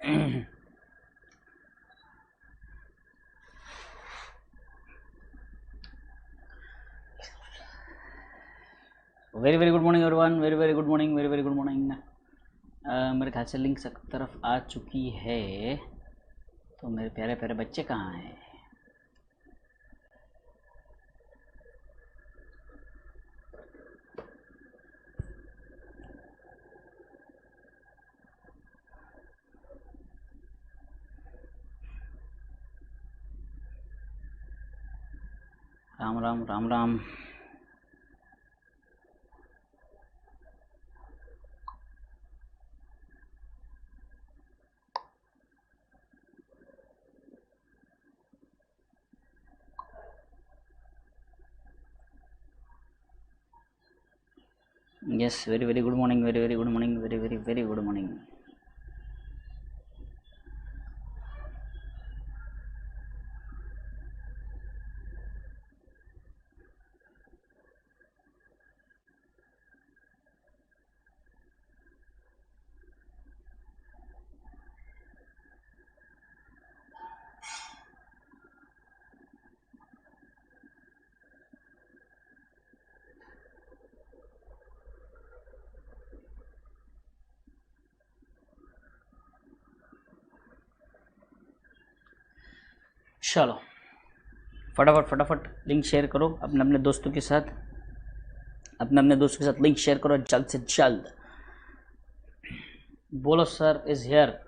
Very very good morning everyone, very very good morning, very very good morning. मेरे ख्याल से link सब तरफ आ चुकी है, तो मेरे प्यारे प्यारे बच्चे कहाँ हैं? Ram Ram Ram Ram. Yes, very very good morning, very very good morning, very very very good morning. चलो फटाफट फटाफट लिंक शेयर करो अपने अपने दोस्तों के साथ, लिंक शेयर करो जल्द से जल्द। बोलो सर इज हियर।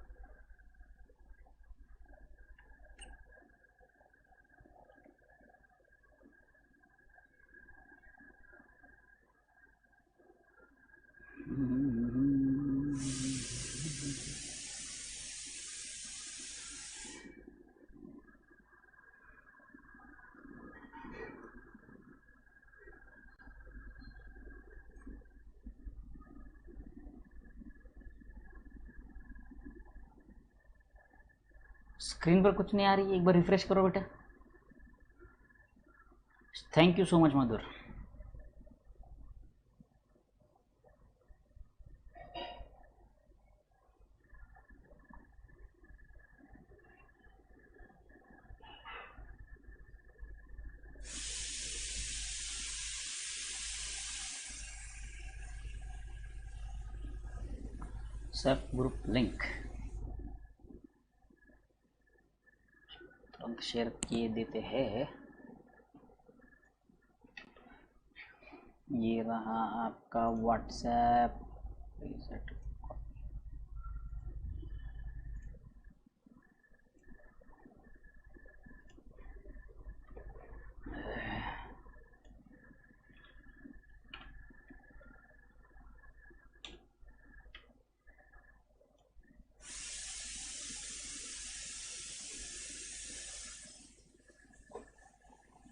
स्क्रीन पर कुछ नहीं आ रही है, एक बार रिफ्रेश करो बेटा। थैंक यू सो मच मधुर। सब ग्रुप लिंक तुरंत शेयर किए देते हैं। ये रहा आपका WhatsApp.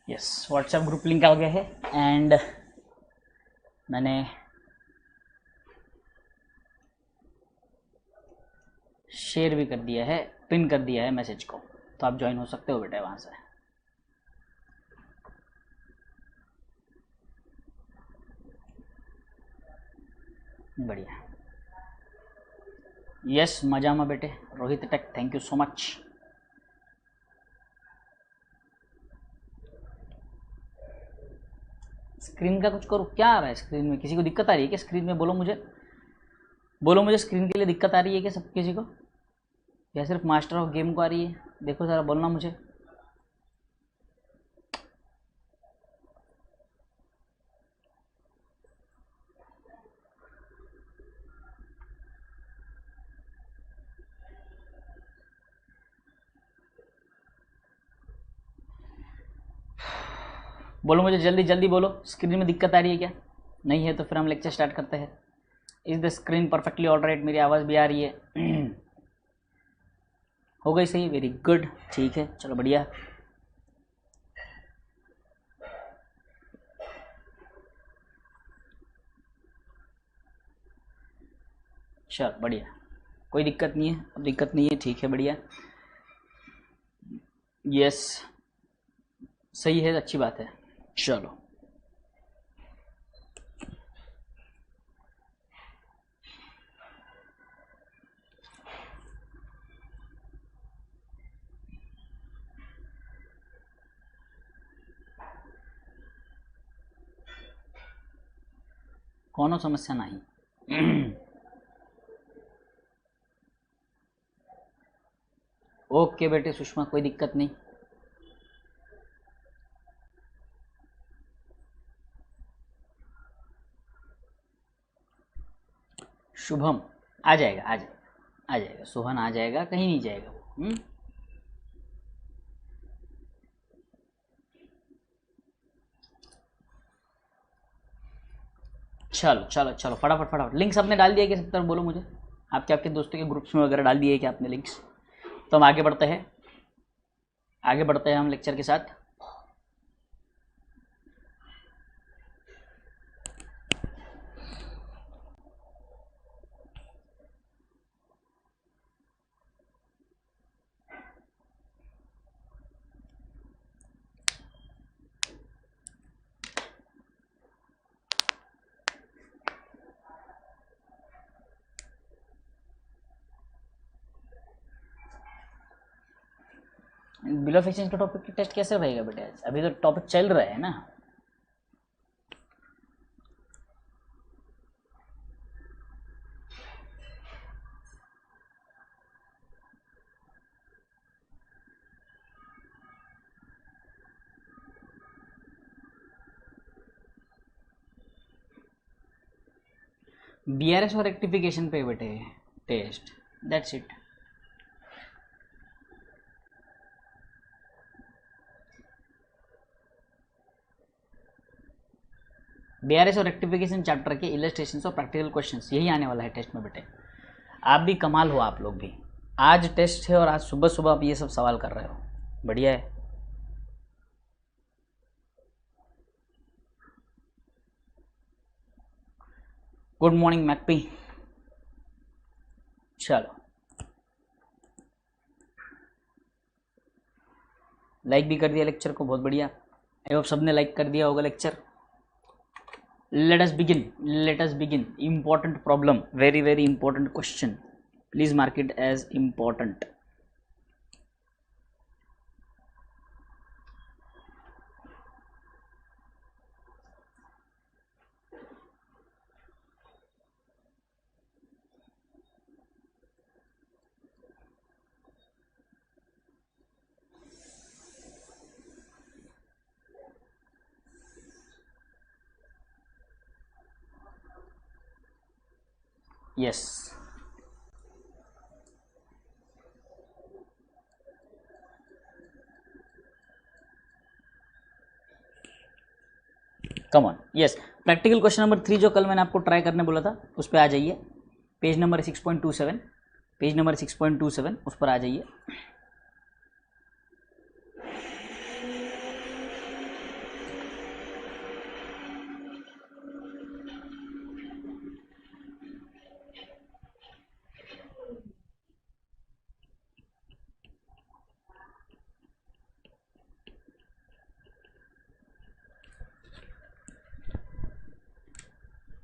Yes, WhatsApp group link आ गया है एंड मैंने शेयर भी कर दिया है, पिन कर दिया है मैसेज को, तो आप ज्वाइन हो सकते हो बेटा वहाँ से। बढ़िया। यस मजा में बेटे। Rohit take thank you so much. Screen का कुछ करो, क्या आ रहा है स्क्रीन में? किसी को दिक्कत आ रही है क्या स्क्रीन में? बोलो मुझे स्क्रीन के लिए दिक्कत आ रही है क्या सब किसी को, या सिर्फ मास्टर ऑफ गेम को आ रही है? देखो ज़रा, बोलना मुझे। बोलो मुझे, जल्दी जल्दी बोलो, स्क्रीन में दिक्कत आ रही है क्या? नहीं है तो फिर हम लेक्चर स्टार्ट करते हैं। Is the screen perfectly all right? मेरी आवाज़ भी आ रही है? हो गई सही, वेरी गुड, ठीक है, चलो बढ़िया। चलो बढ़िया, कोई दिक्कत नहीं है, अब दिक्कत नहीं है, ठीक है बढ़िया। यस सही है, अच्छी बात है। चलो कोनो समस्या नहीं। ओके बेटे सुषमा, कोई दिक्कत नहीं। शुभम आ जाएगा, आ जाएगा, आ जाएगा। सोहन आ जाएगा, कहीं नहीं जाएगा। चलो चलो चलो, फटाफट फटाफट। लिंक्स आपने डाल दिया कि सब तरफ बोलो मुझे, आपके आपके दोस्तों के ग्रुप्स में वगैरह डाल दिए कि आपने लिंक्स? तो हम आगे बढ़ते हैं, आगे बढ़ते हैं हम लेक्चर के साथ। बिल ऑफ एक्सचेंज का टॉपिक टेस्ट कैसे रहेगा बेटा? अभी तो टॉपिक चल रहा है ना। बीआरएस और रेक्टिफिकेशन पे बेटे टेस्ट, दैट्स इट। बीआरएस और रेक्टिफिकेशन चैप्टर के इलस्ट्रेशन और प्रैक्टिकल क्वेश्चंस यही आने वाला है टेस्ट में बेटे। आप भी कमाल हो, आप लोग भी। आज टेस्ट है और आज सुबह सुबह आप ये सब सवाल कर रहे हो, बढ़िया है। गुड मॉर्निंग मैकपी। चलो, लाइक भी कर दिया लेक्चर को, बहुत बढ़िया। आई होप सबने लाइक कर दिया होगा lecture. let us begin important problem, very very important question, please mark it as important. yes, come on. Yes, practical question number 3 जो कल मैंने आपको ट्राई करने बोला था उस पर आ जाइए। पेज नंबर 6.27, पेज नंबर 6.27 उस पर आ जाइए।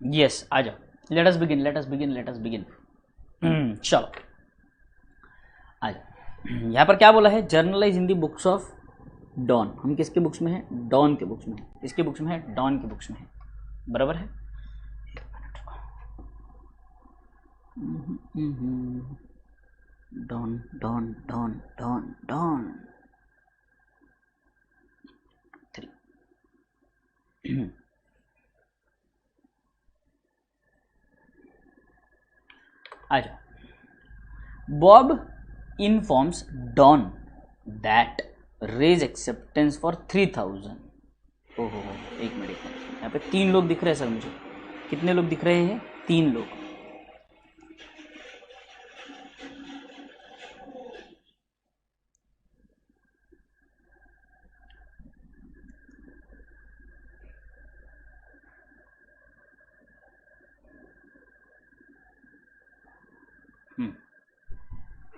यस, आ जाओ। Let us begin, let us begin, let us begin. चलो आ जाओ। यहाँ पर क्या बोला है? Journalise in the books of Don. हम किसके बुक्स में है? डॉन के बुक्स में है। किसके बुक्स में है? डॉन के बुक्स में है, बराबर है। Don Don Don Don Don 3। आ जाओ। Bob informs Don that Ray's acceptance for 3000। ओहो, एक मिनट यहाँ पे 3 लोग दिख रहे हैं सर मुझे। कितने लोग दिख रहे हैं? 3 लोग।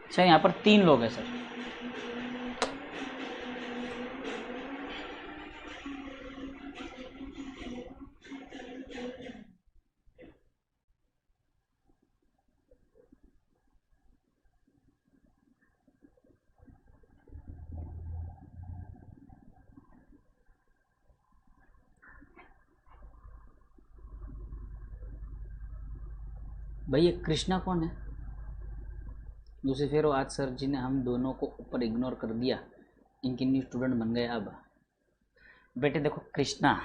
अच्छा, यहाँ पर 3 लोग हैं सर। भाई ये कृष्णा कौन है? लूसीफेरो, आज सर जी ने हम दोनों को ऊपर इग्नोर कर दिया, इनके न्यू स्टूडेंट बन गए। अब बेटे देखो कृष्णा,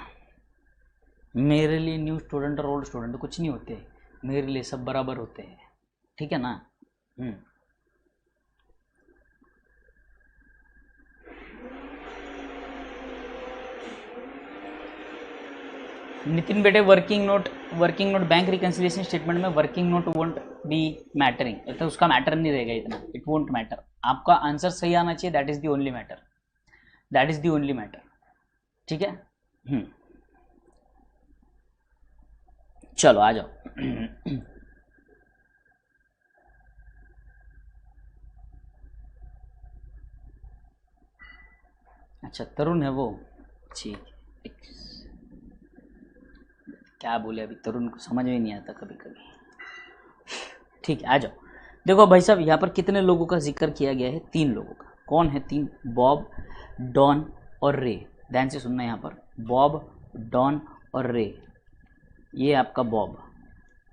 मेरे लिए न्यू स्टूडेंट और ओल्ड स्टूडेंट कुछ नहीं होते, मेरे लिए सब बराबर होते हैं, ठीक है ना? नितिन बेटे, working note bank reconciliation statement में working note won't be mattering, तो उसका मैटर नहीं रहेगा इतना, इट वोंट मैटर। आपका आंसर सही आना चाहिए, that is the only matter, that is the only matter, ठीक है? चलो आ जाओ। अच्छा तरुण है वो, ठीक। क्या बोले अभी, तरुण को समझ में नहीं आता कभी कभी। ठीक है आ जाओ। देखो भाई साहब, यहाँ पर कितने लोगों का जिक्र किया गया है? 3 लोगों का। कौन है 3? बॉब, डॉन और रे। ध्यान से सुनना, यहाँ पर बॉब, डॉन और रे। ये आपका बॉब,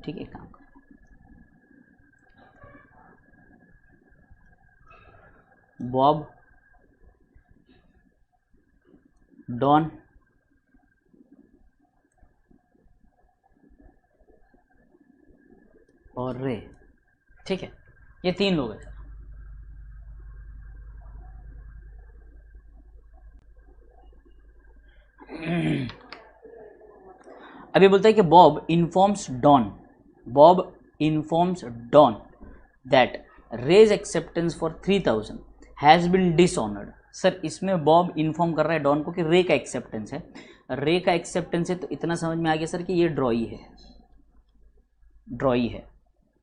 ठीक है? काम बॉब, डॉन और रे, ठीक है? ये 3 लोग हैं सर। अभी बोलता है कि Bob informs Don that Ray's acceptance for 3000 has been dishonoured. Sir इसमें बॉब इन्फॉर्म कर रहा है डॉन को कि रे का एक्सेप्टेंस है, रे का एक्सेप्टेंस है, तो इतना समझ में आ गया सर कि ये ड्रॉई है,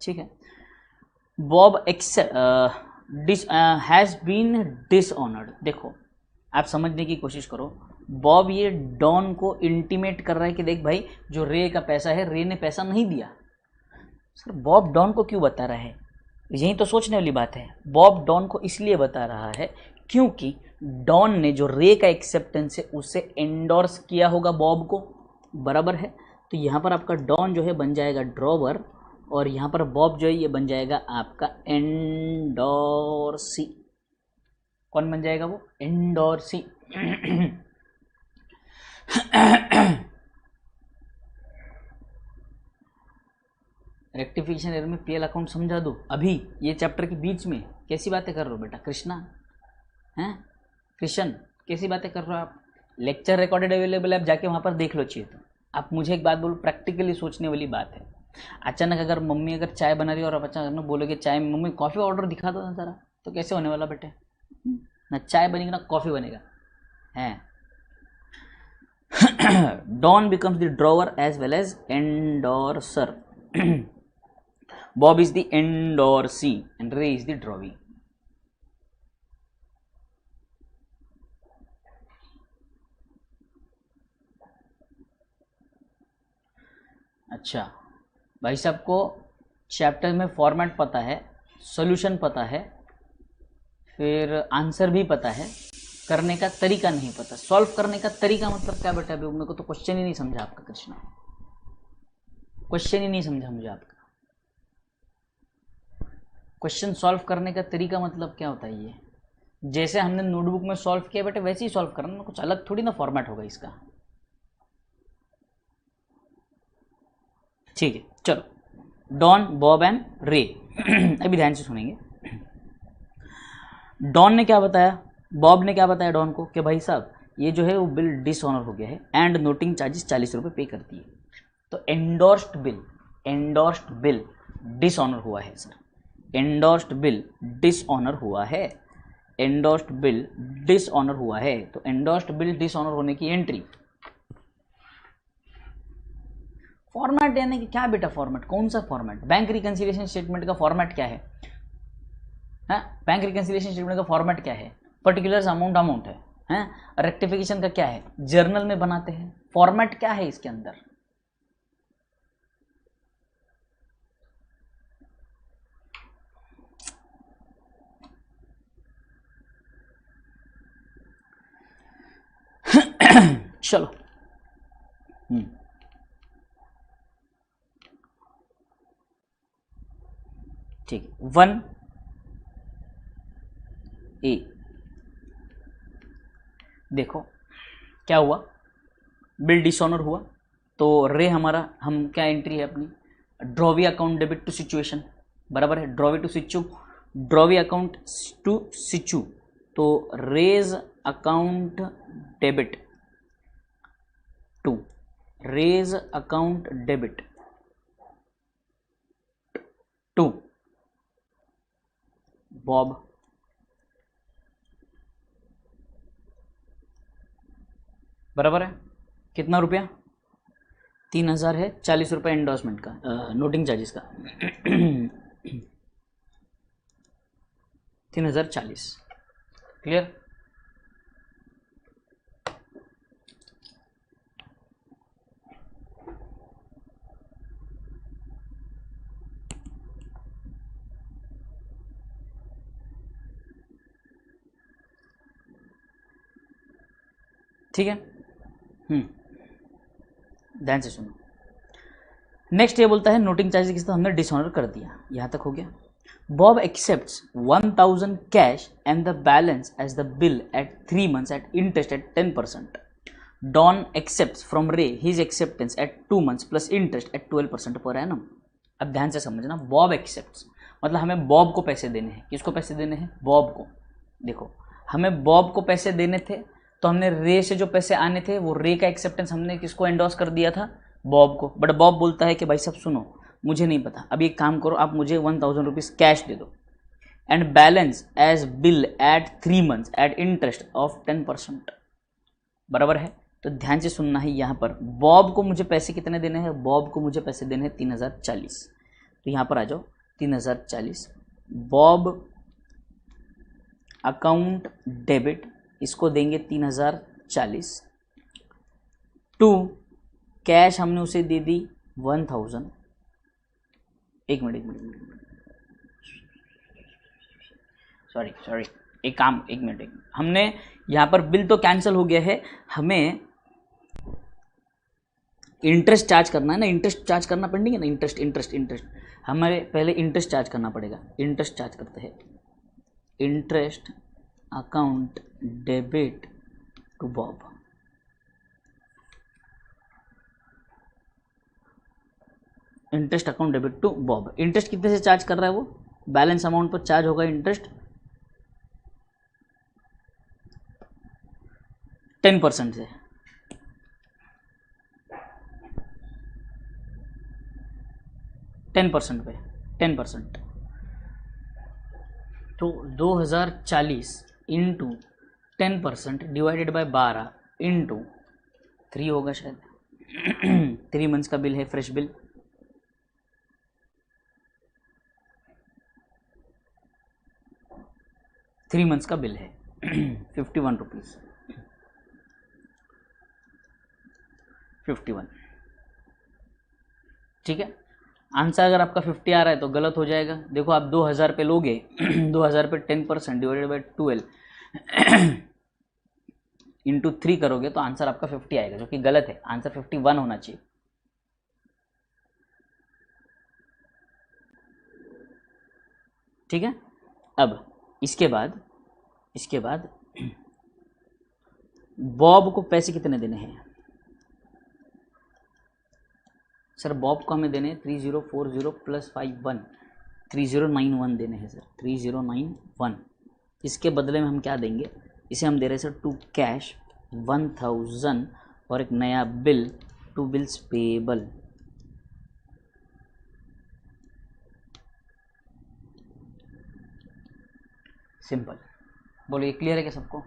ठीक है? Bob has been dishonoured. देखो आप समझने की कोशिश करो, बॉब ये डॉन को इंटीमेट कर रहा है कि देख भाई, जो रे का पैसा है, रे ने पैसा नहीं दिया। सर बॉब डॉन को क्यों बता रहा है? यही तो सोचने वाली बात है। बॉब डॉन को इसलिए बता रहा है क्योंकि डॉन ने जो रे का एक्सेप्टेंस है उसे एंडोर्स किया होगा बॉब को, बराबर है? तो यहाँ पर आपका डॉन जो है बन जाएगा ड्रॉवर, और यहाँ पर बॉब जो है ये बन जाएगा आपका एंडोर्सी। कौन बन जाएगा वो? एंडोर्सी। रेक्टिफिकेशन एरर में पीएल अकाउंट समझा दो अभी, ये चैप्टर के बीच में? कैसी बातें कर रहे हो बेटा कृष्णा, हैं कृष्ण, कैसी बातें कर रहे हो आप? लेक्चर रिकॉर्डेड अवेलेबल है, आप जाके वहाँ पर देख लो चाहिए तो। आप मुझे एक बात बोलो, प्रैक्टिकली सोचने वाली बात है। अचानक अगर मम्मी अगर चाय बना रही है और आप अचानक बोलोगे चाय, मम्मी कॉफ़ी ऑर्डर दिखा दो ना ज़रा, तो कैसे होने वाला बेटे? ना चाय बनेगी ना कॉफ़ी बनेगा, हैं? Don becomes the drawer as well as endorser. Bob is the endorsee and Ray is the drawee. अच्छा भाई साहब को चैप्टर में फॉर्मेट पता है, सॉल्यूशन पता है, फिर आंसर भी पता है, करने का तरीका नहीं पता। सॉल्व करने का तरीका मतलब क्या बेटा? अभी मेरे को तो क्वेश्चन ही नहीं समझा आपका कृष्णा, क्वेश्चन ही नहीं समझा मुझे आपका। क्वेश्चन सॉल्व करने का तरीका मतलब क्या होता है? ये जैसे हमने नोटबुक में सॉल्व किया बेटे वैसे ही सॉल्व करना, कुछ अलग थोड़ी ना फॉर्मेट होगा इसका, ठीक है? चलो डॉन, बॉब एंड रे। अभी ध्यान से सुनेंगे। डॉन ने क्या बताया, बॉब ने क्या बताया डॉन को कि भाई साहब ये जो है वो बिल डिसऑनर हो गया है एंड नोटिंग चार्जेस 40 रुपये पे कर दिए। तो एंडोर्स्ड बिल डिसऑनर हुआ है सर, एंडोर्स्ड बिल डिसऑनर हुआ है, एंडोर्स्ड बिल डिसऑनर हुआ है। तो एंडोर्स्ड बिल डिसऑनर होने की एंट्री, फॉर्मेट यानी कि क्या बेटा? फॉर्मेट कौन सा फॉर्मेट? बैंक रिकन्सिलिएशन स्टेटमेंट का फॉर्मेट क्या है? बैंक रिकन्सिलिएशन स्टेटमेंट का फॉर्मेट क्या है? पर्टिकुलर अमाउंट है। रेक्टिफिकेशन का क्या है? जर्नल में बनाते हैं। फॉर्मेट क्या है इसके अंदर? चलो ठीक है, 1A। देखो क्या हुआ, बिल डिसऑनर हुआ, तो रे हमारा, हम क्या एंट्री है अपनी, drawee account debit to situation, बराबर है, ड्रॉवी टू सिचू, ड्रॉवी अकाउंट टू सिचू, तो Ray's account debit to, Ray's account debit to Bob, बराबर है, कितना रुपया, 3000 है, 40 रुपये एंडोर्समेंट का, नोटिंग चार्जेस का 3040, क्लियर। ठीक है, ध्यान से सुनो। नेक्स्ट ये बोलता है नोटिंग चार्जेस किस तरह हमने डिसऑनर कर दिया, यहां तक हो गया। Bob accepts 1000 cash and the balance as the bill at 3 months at interest at 10%. Don accepts from Ray his acceptance at 2 months plus interest at 12% per annum. अब ध्यान से समझना, बॉब एक्सेप्ट्स मतलब हमें बॉब को पैसे देने हैं। किसको पैसे देने हैं, बॉब को। देखो हमें बॉब को पैसे देने थे, तो हमने रे से जो पैसे आने थे वो रे का एक्सेप्टेंस हमने किसको एंडोर्स कर दिया था, बॉब को। बट बॉब बोलता है कि भाई साहब सुनो, मुझे नहीं पता, अब एक काम करो, आप मुझे 1000 रुपीज़ कैश दे दो and balance as bill at 3 months at interest of 10%, बराबर है। तो ध्यान से सुनना है, यहाँ पर बॉब को मुझे पैसे कितने देने हैं, बॉब को मुझे पैसे देने हैं 3040। तो यहाँ पर आ जाओ 3040, बॉब अकाउंट डेबिट, इसको देंगे 3040 टू कैश हमने उसे दे दी 1000। एक मिनट सॉरी एक मिनट हमने यहाँ पर बिल तो कैंसिल हो गया है, हमें इंटरेस्ट चार्ज करना है ना, इंटरेस्ट चार्ज करना पेंडिंग है ना, इंटरेस्ट हमें पहले इंटरेस्ट चार्ज करना पड़ेगा। इंटरेस्ट चार्ज करते हैं, interest account debit to Bob, interest account debit to Bob. Interest कितने से चार्ज कर रहा है वो, बैलेंस अमाउंट पर चार्ज होगा इंटरेस्ट 10% से, टेन परसेंट। तो 2040 इंटू 10% डिवाइडेड बाय 12 इंटू 3 होगा शायद 3 months का बिल है, फ्रेश बिल। थ्री मंथ्स का बिल है 51 रुपीज़ 51। ठीक है, आंसर अगर आपका 50 आ रहा है तो गलत हो जाएगा। देखो आप 2000 पे लोगे 2000 पे 10% डिवाइडेड बाई 12 इंटू 3 करोगे तो आंसर आपका 50 आएगा, जो कि गलत है। आंसर 51 होना चाहिए। ठीक है, अब इसके बाद बॉब को पैसे कितने देने हैं सर? बॉब को हमें देने हैं 3040 प्लस 51 3091 देने हैं सर, 3091। इसके बदले में हम क्या देंगे, इसे हम दे रहे हैं सर टू कैश 1000 और एक नया bill to bills payable. Simple. बोलो ये क्लियर है क्या सबको?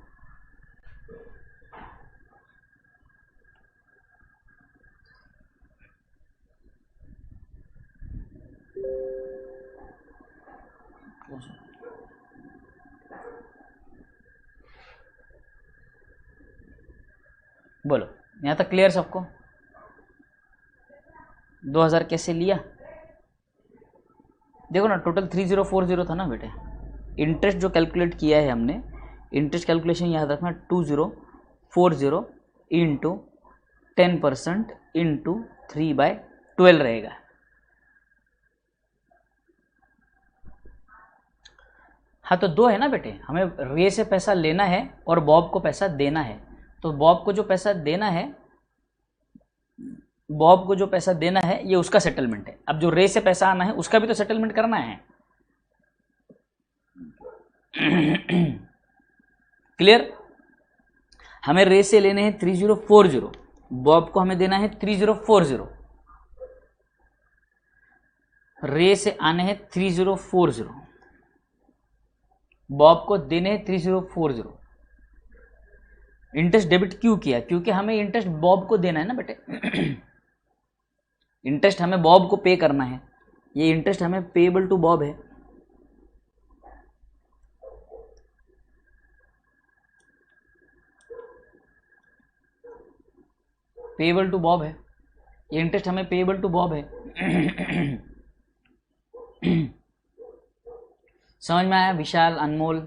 बोलो यहाँ तक क्लियर सबको? 2000 कैसे लिया? देखो ना, टोटल 3040 था ना बेटे। इंटरेस्ट जो कैलकुलेट किया है हमने, इंटरेस्ट कैलकुलेशन याद रखना 2040 इंटू 10% इंटू 3/12 रहेगा। हाँ तो दो है ना बेटे, हमें रे से पैसा लेना है और बॉब को पैसा देना है। तो बॉब को जो पैसा देना है, बॉब को जो पैसा देना है ये उसका सेटलमेंट है। अब जो रे से पैसा आना है उसका भी तो सेटलमेंट करना है। क्लियर? हमें रे से लेने हैं 3040, बॉब को हमें देना है 3040। रे से आने हैं 3040, बॉब को देने हैं 3040। इंटरेस्ट डेबिट क्यों किया? क्योंकि हमें इंटरेस्ट बॉब को देना है ना बेटे। इंटरेस्ट हमें बॉब को पे करना है, ये इंटरेस्ट हमें पेएबल टू बॉब है। पेएबल टू बॉब है, ये इंटरेस्ट हमें पेएबल टू बॉब है। समझ में आया विशाल, अनमोल?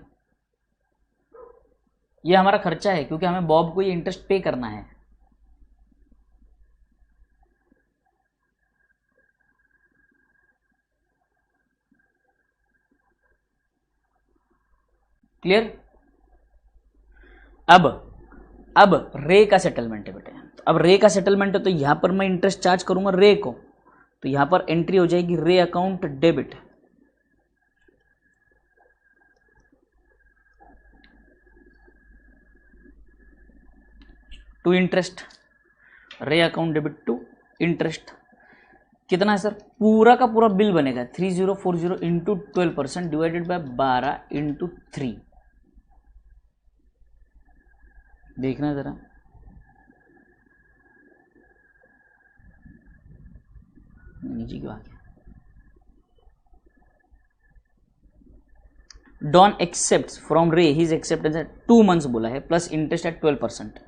ये हमारा खर्चा है क्योंकि हमें बॉब को ये इंटरेस्ट पे करना है। क्लियर? अब रे का सेटलमेंट है बेटे। अब रे का सेटलमेंट है तो यहां पर मैं इंटरेस्ट चार्ज करूंगा रे को, तो यहां पर एंट्री हो जाएगी रे अकाउंट डेबिट टू इंटरेस्ट, रे अकाउंट डेबिट टू इंटरेस्ट। कितना है सर? पूरा का पूरा बिल बनेगा 3040 इंटू 12% डिवाइडेड बाय 12 इंटू 3। देखना जरा, नीचे क्यों आ गया? Don accept from Ray his acceptance at 2 months बोला है, प्लस इंटरेस्ट एट 12%।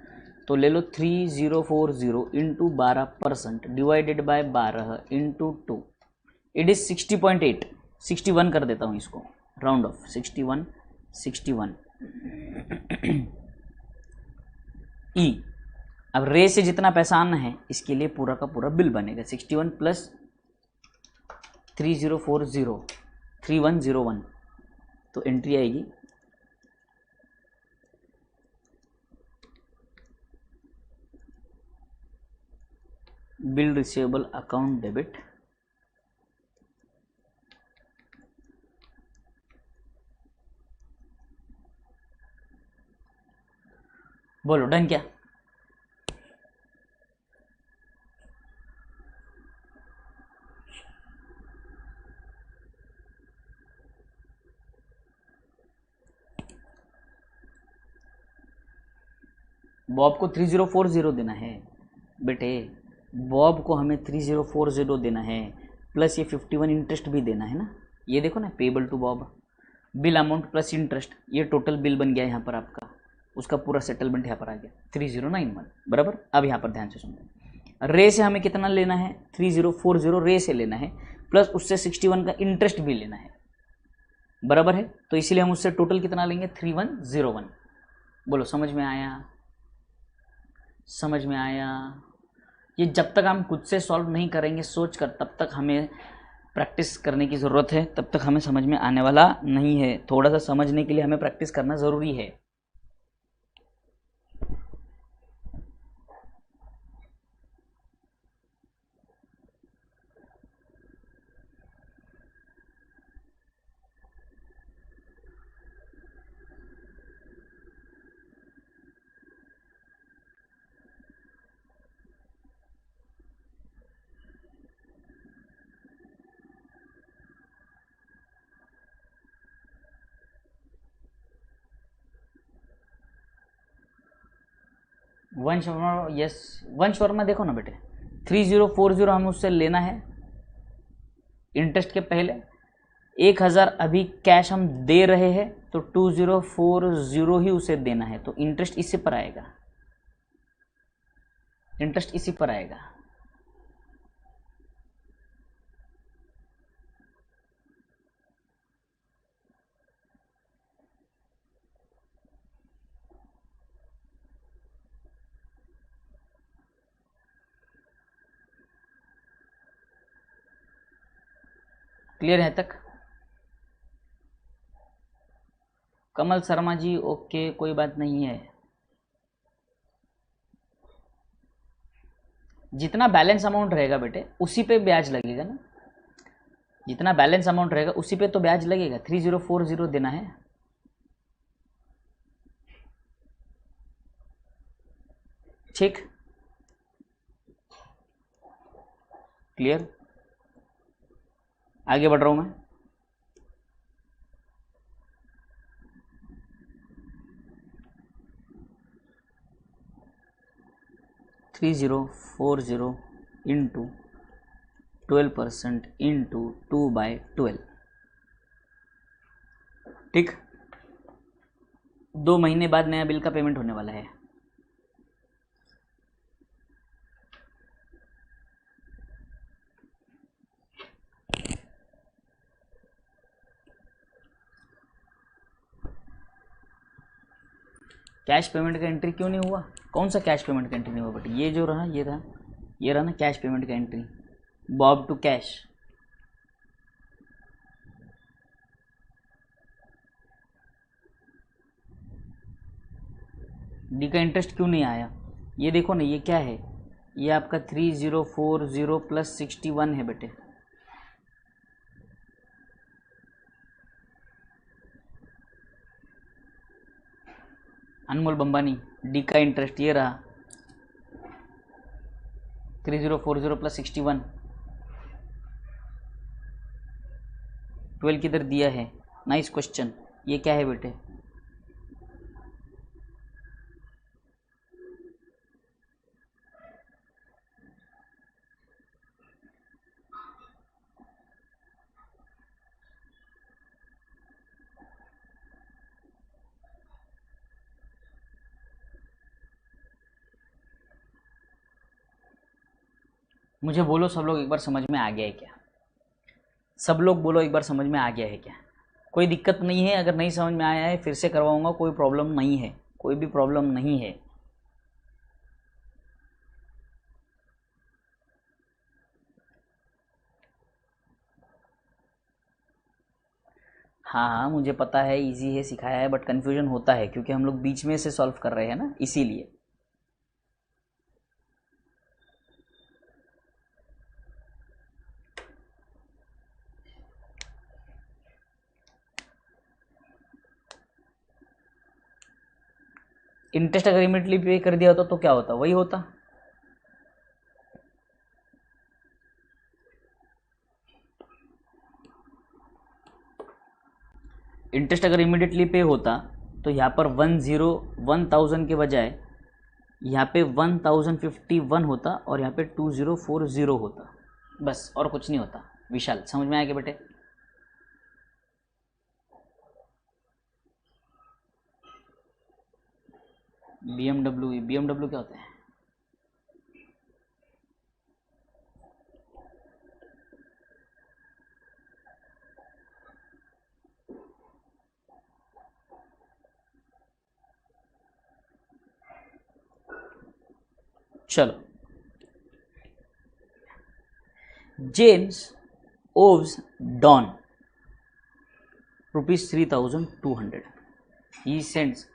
तो ले लो 3040 into 12% divided by 12 into 2, it is 60.8। 61 कर देता हूँ इसको, राउंड ऑफ 61। ई, अब रे से जितना पैसा आना है इसके लिए पूरा का पूरा बिल बनेगा 61 प्लस 3040 3101। तो एंट्री आएगी बिल रिसीवेबल अकाउंट डेबिट बोलो डन क्या? बॉब को 3040 देना है बेटे, बॉब को हमें 3040 देना है, प्लस ये 51 इंटरेस्ट भी देना है ना। ये देखो ना, payable to Bob, bill amount plus interest, ये टोटल बिल बन गया यहाँ पर आपका, उसका पूरा सेटलमेंट यहाँ पर आ गया 3091 बराबर। अब यहाँ पर ध्यान से सुनो, रे से हमें कितना लेना है? 3040 रे से लेना है, प्लस उससे 61 का इंटरेस्ट भी लेना है, बराबर है। तो इसीलिए हम उससे टोटल कितना लेंगे? 3101। बोलो समझ में आया? समझ में आया? ये जब तक हम खुद से सॉल्व नहीं करेंगे सोच कर, तब तक हमें प्रैक्टिस करने की ज़रूरत है, तब तक हमें समझ में आने वाला नहीं है। थोड़ा सा समझने के लिए हमें प्रैक्टिस करना ज़रूरी है। वंश वर्मा, यस वंश वर्मा, देखो ना बेटे 3040 हमें उससे लेना है इंटरेस्ट के पहले, 1000 अभी कैश हम दे रहे हैं, तो 2040 ही उसे देना है, तो इंटरेस्ट इसी पर आएगा, इंटरेस्ट इसी पर आएगा। क्लियर है तक? कमल शर्मा जी ओके, कोई बात नहीं है। जितना बैलेंस अमाउंट रहेगा बेटे उसी पे ब्याज लगेगा ना, जितना बैलेंस अमाउंट रहेगा उसी पे तो ब्याज लगेगा। 3040 देना है। ठीक, क्लियर, आगे बढ़ रहा हूं मैं। $3040 इंटू 12% इंटू 2/12। ठीक, 2 महीने बाद नया बिल का पेमेंट होने वाला है। कैश पेमेंट का एंट्री क्यों नहीं हुआ? कौन सा कैश पेमेंट का एंट्री नहीं हुआ बेटे? ये जो रहा, ये रहा ना कैश पेमेंट का entry, Bob to cash. D का इंटरेस्ट क्यों नहीं आया? ये देखो ना, ये क्या है, ये आपका 3040 प्लस 61 है बेटे। अनमोल बंबानी, डी का इंटरेस्ट ये रहा 3040 प्लस 61, 12 किधर दिया है? Nice question. ये क्या है बेटे? मुझे बोलो सब लोग, एक बार समझ में आ गया है क्या? सब लोग बोलो एक बार समझ में आ गया है क्या? कोई दिक्कत नहीं है? अगर नहीं समझ में आया है फिर से करवाऊंगा, कोई प्रॉब्लम नहीं है, कोई भी प्रॉब्लम नहीं है। हाँ हाँ मुझे पता है, इजी है, सिखाया है, बट कन्फ्यूजन होता है क्योंकि हम लोग बीच में से सॉल्व कर रहे हैं ना, इसीलिए। इंटरेस्ट अगर इमीडिएटली पे कर दिया होता तो क्या होता? वही होता। इंटरेस्ट अगर इमीडिएटली पे होता तो यहाँ पर 1000 के बजाय यहाँ पे 1051 होता और यहाँ पे 2040 होता, बस, और कुछ नहीं होता। विशाल, समझ में आया क्या बेटे? BMW क्या होता है? चलो, James owes Don ₹3200. He sends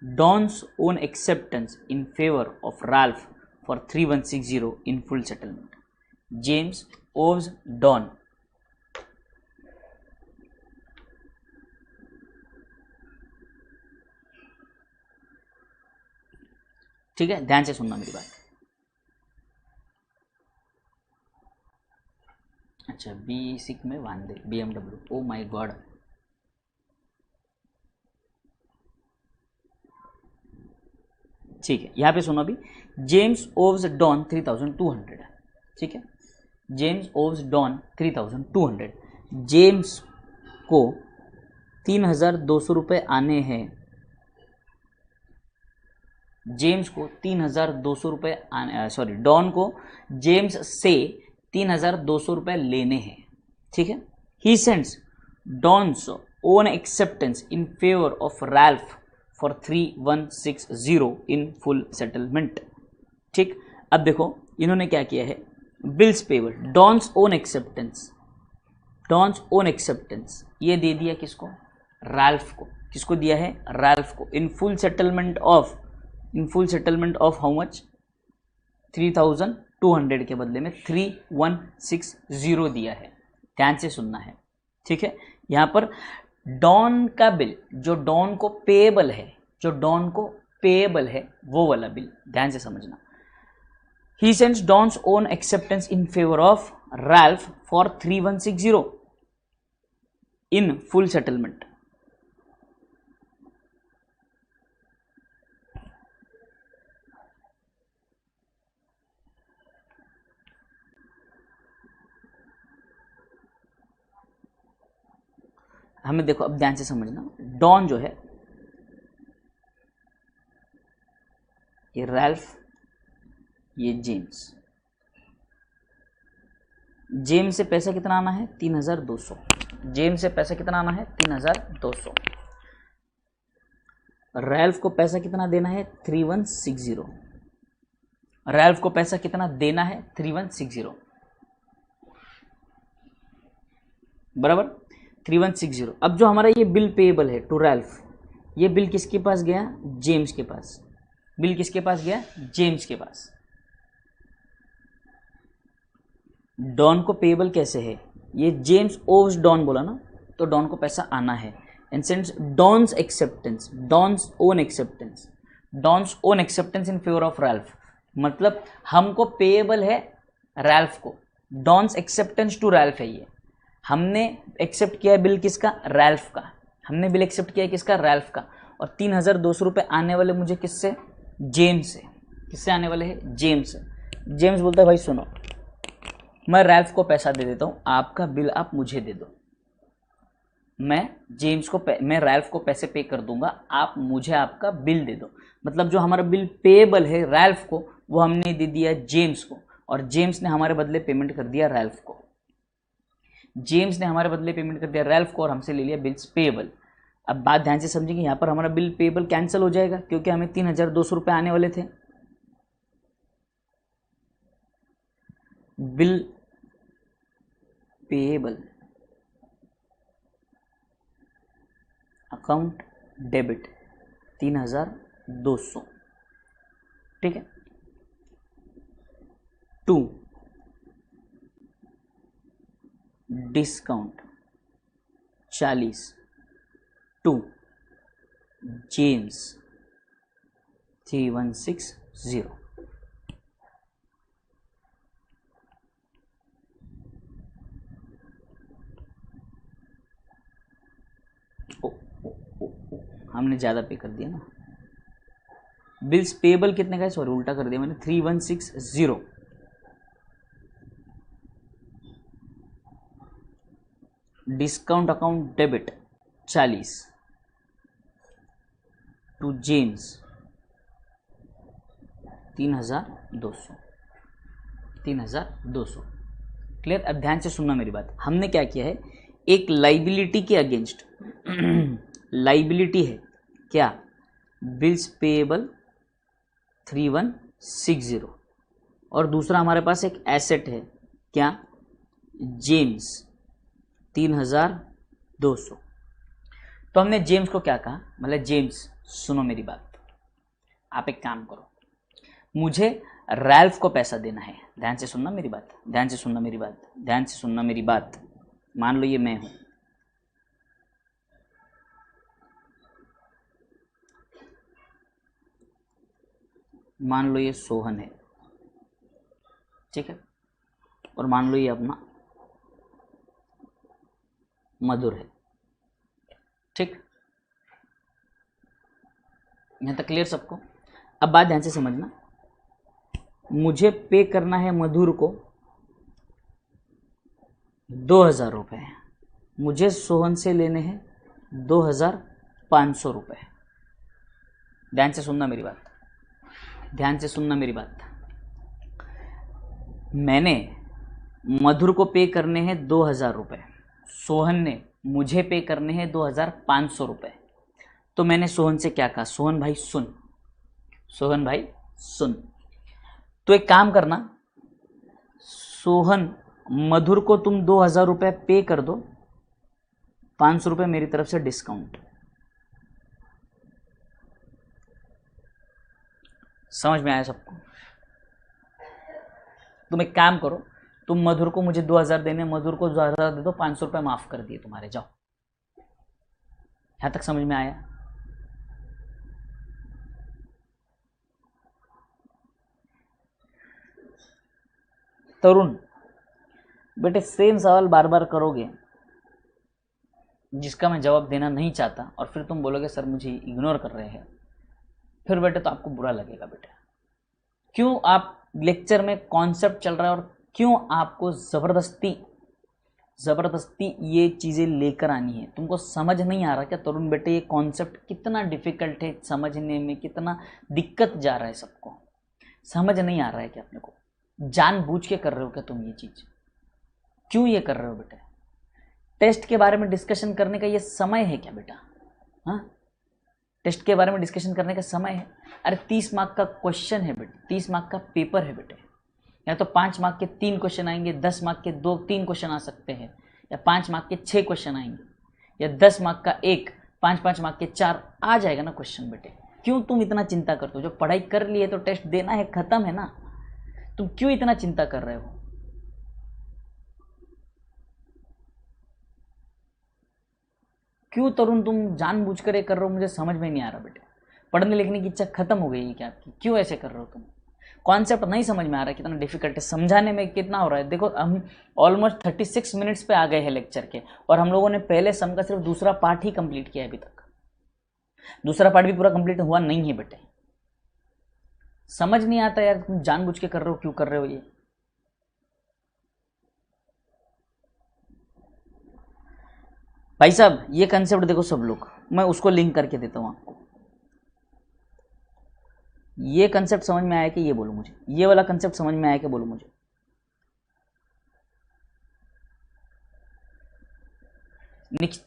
Don's own acceptance in favor of Ralph for 3160 in full settlement. James owes Don ठीक है, ध्यान से सुनना मेरी बात। अच्छा, B6 में वांदे BMW, ओ माय गॉड। ठीक है, यहाँ पे सुनो अभी। जेम्स ओव्स डॉन 3200, ठीक है, जेम्स ओव्स डॉन 3200। जेम्स को 3200 रुपये आने हैं, जेम्स को 3200 रुपये आने, सॉरी, डॉन को जेम्स से 3200 रुपये लेने हैं, ठीक है। He sends Don's own acceptance in favour of Ralph for 3160 in full settlement, ठीक। अब देखो इन्होंने क्या किया है, bills payable, Don's own acceptance, Don's own acceptance ये दे दिया किसको? रैल्फ को, किसको दिया है, रैल्फ को, इन full settlement of how much, 3200 के बदले में 3160 दिया है। ध्यान से सुनना है, ठीक है। यहाँ पर डॉन का बिल, जो डॉन को पेएबल है, वो वाला बिल ध्यान से समझना। He sends Don's own acceptance in favor of Ralph for 3160 in full settlement. हमें देखो अब ध्यान से समझना, डॉन जो है, ये रैल्फ, ये जेम्स से पैसा कितना आना है, 3200। जेम्स से पैसा कितना आना है, 3200। रैल्फ को पैसा कितना देना है, 3160। रैल्फ को पैसा कितना देना है, 3160, बराबर 3160। अब जो हमारा ये बिल पेएबल है टू रैल्फ, ये बिल किसके पास गया, जेम्स के पास। बिल किसके पास गया, जेम्स के पास। डॉन को पेएबल कैसे है, ये जेम्स ओव्स डॉन बोला ना, तो डॉन को पैसा आना है। And sends Don's acceptance, Don's own acceptance in favour of Ralph, मतलब हमको पेएबल है रैल्फ को, डॉन्स एक्सेप्टेंस टू रैल्फ है। ये हमने एक्सेप्ट किया बिल किसका, रैल्फ का। हमने बिल एक्सेप्ट किया किसका, रैल्फ का। और 3200 रुपये आने वाले मुझे किससे, जेम्स से। किससे आने वाले हैं, जेम्स से। जेम्स बोलता है भाई सुनो, मैं रैल्फ को पैसा दे देता हूँ, आपका बिल आप मुझे दे दो। मैं रैल्फ को पैसे पे कर दूंगा, आप मुझे आपका बिल दे दो। मतलब जो हमारा बिल पेएबल है रैल्फ को, वो हमने दे दिया जेम्स को, और जेम्स ने हमारे बदले पेमेंट कर दिया रैल्फ को। और हमसे ले लिया बिल्स पेएबल। अब बात ध्यान से समझिए, यहाँ पर हमारा बिल पेएबल कैंसिल हो जाएगा, क्योंकि हमें 3200 रुपये आने वाले थे। बिल पेएबल अकाउंट डेबिट 3200, ठीक है, टू डिस्काउंट 40 टू जेम्स 3160। हमने ज़्यादा पे कर दिया ना, बिल्स पेएबल कितने का है, सॉरी उल्टा कर दिया मैंने, 3160। Discount account debit 40 to James 3200। Clear. अब ध्यान से सुनना मेरी बात। हमने क्या किया है, एक लाइबिलिटी के अगेंस्ट लाइबिलिटी है क्या, बिल्स पेएबल 3160, और दूसरा हमारे पास एक एसेट है क्या, जेम्स 3200। तो हमने जेम्स को क्या कहा, मतलब जेम्स सुनो मेरी बात, आप एक काम करो, मुझे रैल्फ को पैसा देना है। ध्यान से सुनना मेरी बात, ध्यान से सुनना मेरी बात, ध्यान से सुनना मेरी बात। मान लो ये मैं हूं, मान लो ये सोहन है, ठीक है, और मान लो ये अपना मधुर है, ठीक। यहां तक क्लियर सबको। अब बात ध्यान से समझना, मुझे पे करना है मधुर को 2000 रुपये, मुझे सोहन से लेने हैं 2500 रुपये। ध्यान से सुनना मेरी बात, ध्यान से सुनना मेरी बात। मैंने मधुर को पे करने हैं 2000 रुपये, सोहन ने मुझे पे करने हैं 2500 रुपये। तो मैंने सोहन से क्या कहा, सोहन भाई सुन, सोहन भाई सुन, तो एक काम करना, सोहन मधुर को तुम 2000 रुपये पे कर दो, 500 रुपये मेरी तरफ से डिस्काउंट, समझ में आया सबको? तुम एक काम करो, तुम मधुर को मुझे 2000 देने, मधुर को 2000 दे दो, 500 रुपये माफ कर दिए तुम्हारे, जाओ। यहां तक समझ में आया? तरुण बेटे सेम सवाल बार बार करोगे जिसका मैं जवाब देना नहीं चाहता, और फिर तुम बोलोगे सर मुझे इग्नोर कर रहे हैं, फिर बेटे तो आपको बुरा लगेगा बेटे। क्यों आप लेक्चर में कॉन्सेप्ट चल रहा है और क्यों आपको ज़बरदस्ती ये चीज़ें लेकर आनी है? तुमको समझ नहीं आ रहा क्या तरुण बेटे ये कॉन्सेप्ट कितना डिफ़िकल्ट है समझने में, कितना दिक्कत जा रहा है सबको? समझ नहीं आ रहा है क्या अपने को? जानबूझ के कर रहे हो क्या तुम ये चीज़? क्यों ये कर रहे हो बेटे? टेस्ट के बारे में डिस्कशन करने का ये समय है क्या बेटा? हाँ, टेस्ट के बारे में डिस्कशन करने का समय है? अरे 30 मार्क का क्वेश्चन है बेटे, 30 मार्क का पेपर है बेटे। या तो 5 मार्क के 3 क्वेश्चन आएंगे, 10 मार्क के 2-3 क्वेश्चन आ सकते हैं, या 5 मार्क के 6 क्वेश्चन आएंगे, या 10 मार्क का 1, 5-5 मार्क के 4 आ जाएगा ना क्वेश्चन बेटे। क्यों तुम इतना चिंता करते हो? जो पढ़ाई कर लिए तो टेस्ट देना है, खत्म है ना। तुम क्यों इतना चिंता कर रहे हो? क्यों तरुण तुम जानबूझ कर ये कर रहे हो? मुझे समझ में नहीं आ रहा बेटे। पढ़ने लिखने की इच्छा खत्म हो गई है क्या आपकी? क्यों ऐसे कर रहे हो तुम? कॉन्सेप्ट नहीं समझ में आ रहा है? कितना डिफिकल्ट है, समझाने में कितना हो रहा है। देखो हम ऑलमोस्ट 36 मिनट्स पे आ गए हैं लेक्चर के, और हम लोगों ने पहले सम का सिर्फ दूसरा पार्ट ही कंप्लीट किया है अभी तक। दूसरा पार्ट भी पूरा कंप्लीट हुआ नहीं है बेटे। समझ नहीं आता यार, तुम जानबूझ के कर रहे हो, क्यों कर रहे हो ये? भाई साहब ये कंसेप्ट देखो सब लोग, मैं उसको लिंक करके देता हूं आपको। ये कंसेप्ट समझ में आया कि ये बोलो मुझे? ये वाला कंसेप्ट समझ में आया कि बोलो मुझे?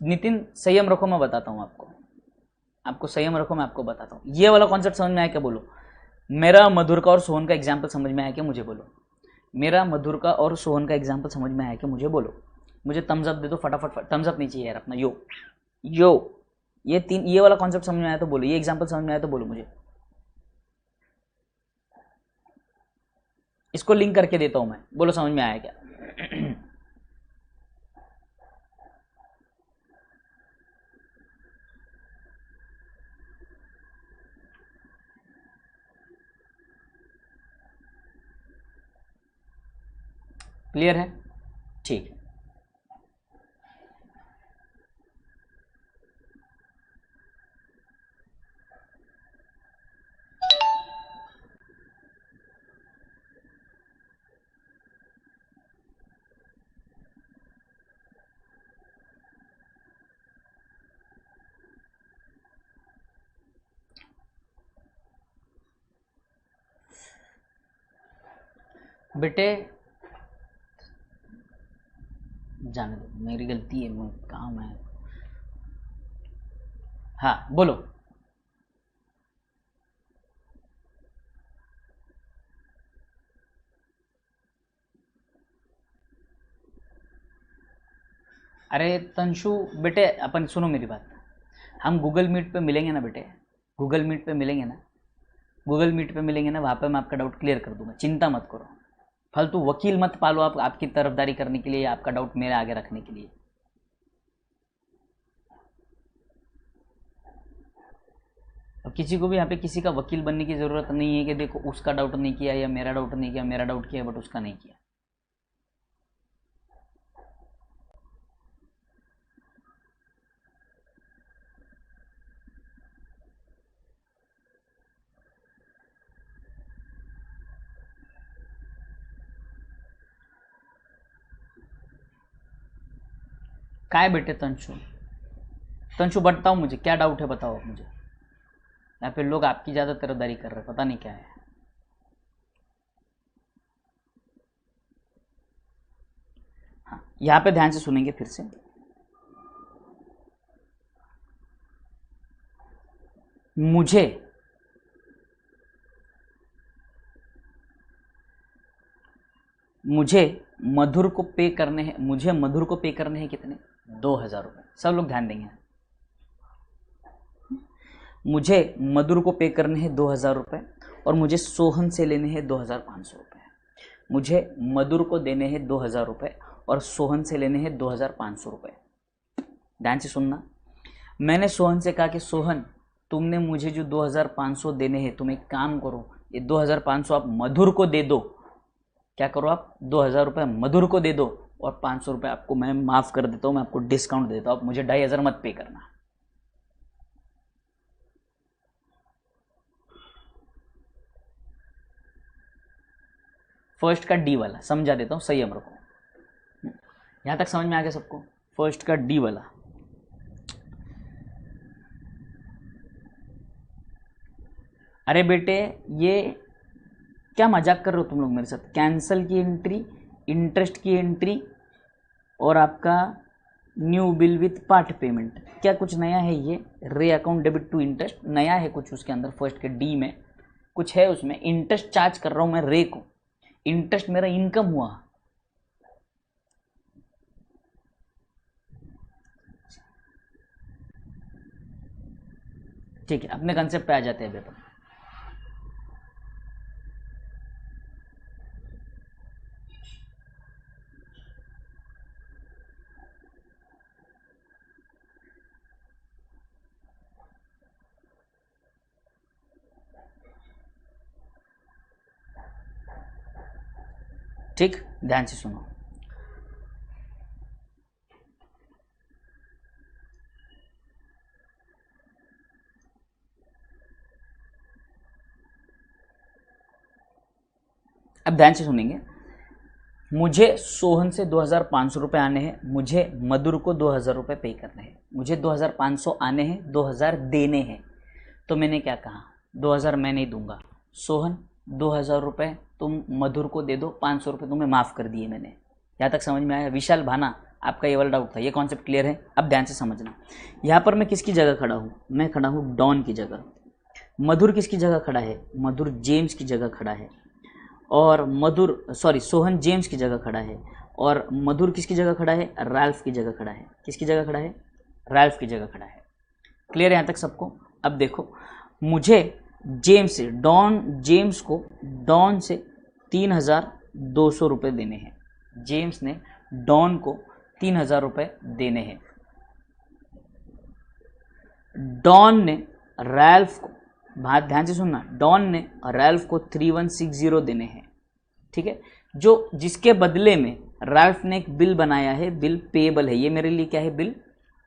नितिन संयम रखो, मैं बताता हूं आपको संयम रखो, मैं आपको बताता हूं। ये वाला कॉन्सेप्ट समझ में आया क्या बोलो? मेरा मधुर का और सोहन का एग्जाम्पल समझ में आया क्या? मुझे बोलो। मेरा मधुर का और सोहन का एग्जाम्पल समझ में आया क्या? मुझे बोलो। मुझे थम्स अप दे दो फटाफट। थम्स अप नहीं चाहिए यार अपना, यो। ये वाला कॉन्सेप्ट समझ में आया तो बोलो, ये एग्जाम्पल समझ में आया तो बोलो मुझे। इसको लिंक करके देता हूं मैं, बोलो समझ में आया क्या? क्लियर है? ठीक है। बेटे जाने दो, मेरी गलती है, मैं काम है। हाँ बोलो। अरे तंशु बेटे अपन सुनो मेरी बात, हम गूगल मीट पे मिलेंगे ना बेटे? गूगल मीट पे मिलेंगे ना? गूगल मीट पे मिलेंगे ना? वहाँ पे मैं आपका डाउट क्लियर कर दूंगा, चिंता मत करो। फालतू वकील मत पालो आप आपकी तरफदारी करने के लिए या आपका डाउट मेरे आगे रखने के लिए। अब किसी को भी यहाँ पे किसी का वकील बनने की ज़रूरत नहीं है कि देखो उसका डाउट नहीं किया या मेरा डाउट नहीं किया, मेरा डाउट किया बट उसका नहीं किया। काय बेटे तंशु बताओ मुझे क्या डाउट है, बताओ मुझे। यहाँ पे लोग आपकी ज़्यादा तरफदारी कर रहे हैं, पता नहीं क्या है। हाँ यहाँ पे ध्यान से सुनेंगे फिर से। मुझे मधुर को पे करने हैं, मुझे मधुर को पे करने हैं कितने? 2000 रुपये। सब लोग ध्यान देंगे। मुझे मधुर को पे करने हैं 2000 रुपये, और मुझे सोहन से लेने हैं 2500 रुपये। मुझे मधुर को देने हैं 2000 रुपये और सोहन से लेने हैं 2500 रुपये। ध्यान से सुनना, मैंने सोहन से कहा कि सोहन तुमने मुझे जो 2500 देने हैं, तुम एक काम करो, ये 2500 आप मधुर को दे दो। क्या करो आप, 2000 रुपये मधुर को दे दो और 500 रुपये आपको मैं माफ़ कर देता हूँ, मैं आपको डिस्काउंट देता हूँ, आप मुझे 2500 मत पे करना। फर्स्ट का डी वाला समझा देता हूँ सही अमर को, यहाँ तक समझ में आ गया सबको। फर्स्ट का डी वाला, अरे बेटे ये क्या मजाक कर रहे हो तुम लोग मेरे साथ। कैंसल की एंट्री, इंटरेस्ट की एंट्री और आपका new bill with part payment, क्या कुछ नया है ये? रे अकाउंट डेबिट टू इंटरेस्ट नया है कुछ उसके अंदर, फर्स्ट के डी में कुछ है, उसमें इंटरेस्ट चार्ज कर रहा हूँ मैं रे को, इंटरेस्ट मेरा इनकम हुआ। ठीक है, अपने कंसेप्ट पे आ जाते हैं बेटा। ठीक, ध्यान से सुनो। अब ध्यान से सुनेंगे, मुझे सोहन से 2500 रुपये आने हैं, मुझे मधुर को 2000 रुपये पे करने हैं, मुझे 2500 आने हैं, 2000 देने हैं। तो मैंने क्या कहा, 2000 मैं नहीं दूंगा, सोहन 2000 रुपये तुम मधुर को दे दो, 500 रुपये तुम्हें माफ़ कर दिए मैंने। यहाँ तक समझ में आया? विशाल भाना, आपका ये वाला डाउट था, ये कॉन्सेप्ट क्लियर है? अब ध्यान से समझना, यहाँ पर मैं किसकी जगह खड़ा हूँ? मैं खड़ा हूँ डॉन की जगह। मधुर किसकी जगह खड़ा है? मधुर जेम्स की जगह खड़ा है। और सोहन जेम्स की जगह खड़ा है। और मधुर किसकी जगह खड़ा है? राल्फ की जगह खड़ा है। किसकी जगह खड़ा है? राल्फ की जगह खड़ा है। क्लियर है यहाँ तक सबको? अब देखो, मुझे जेम्स से, जेम्स को डॉन से 3200 रुपये देने हैं। जेम्स ने डॉन को 3000 रुपये देने हैं। डॉन ने रैल्फ को, बात ध्यान से सुनना, डॉन ने रैल्फ को 3160 देने हैं। ठीक है, जो जिसके बदले में रैल्फ ने एक बिल बनाया है, बिल पेएबल है, ये मेरे लिए क्या है? बिल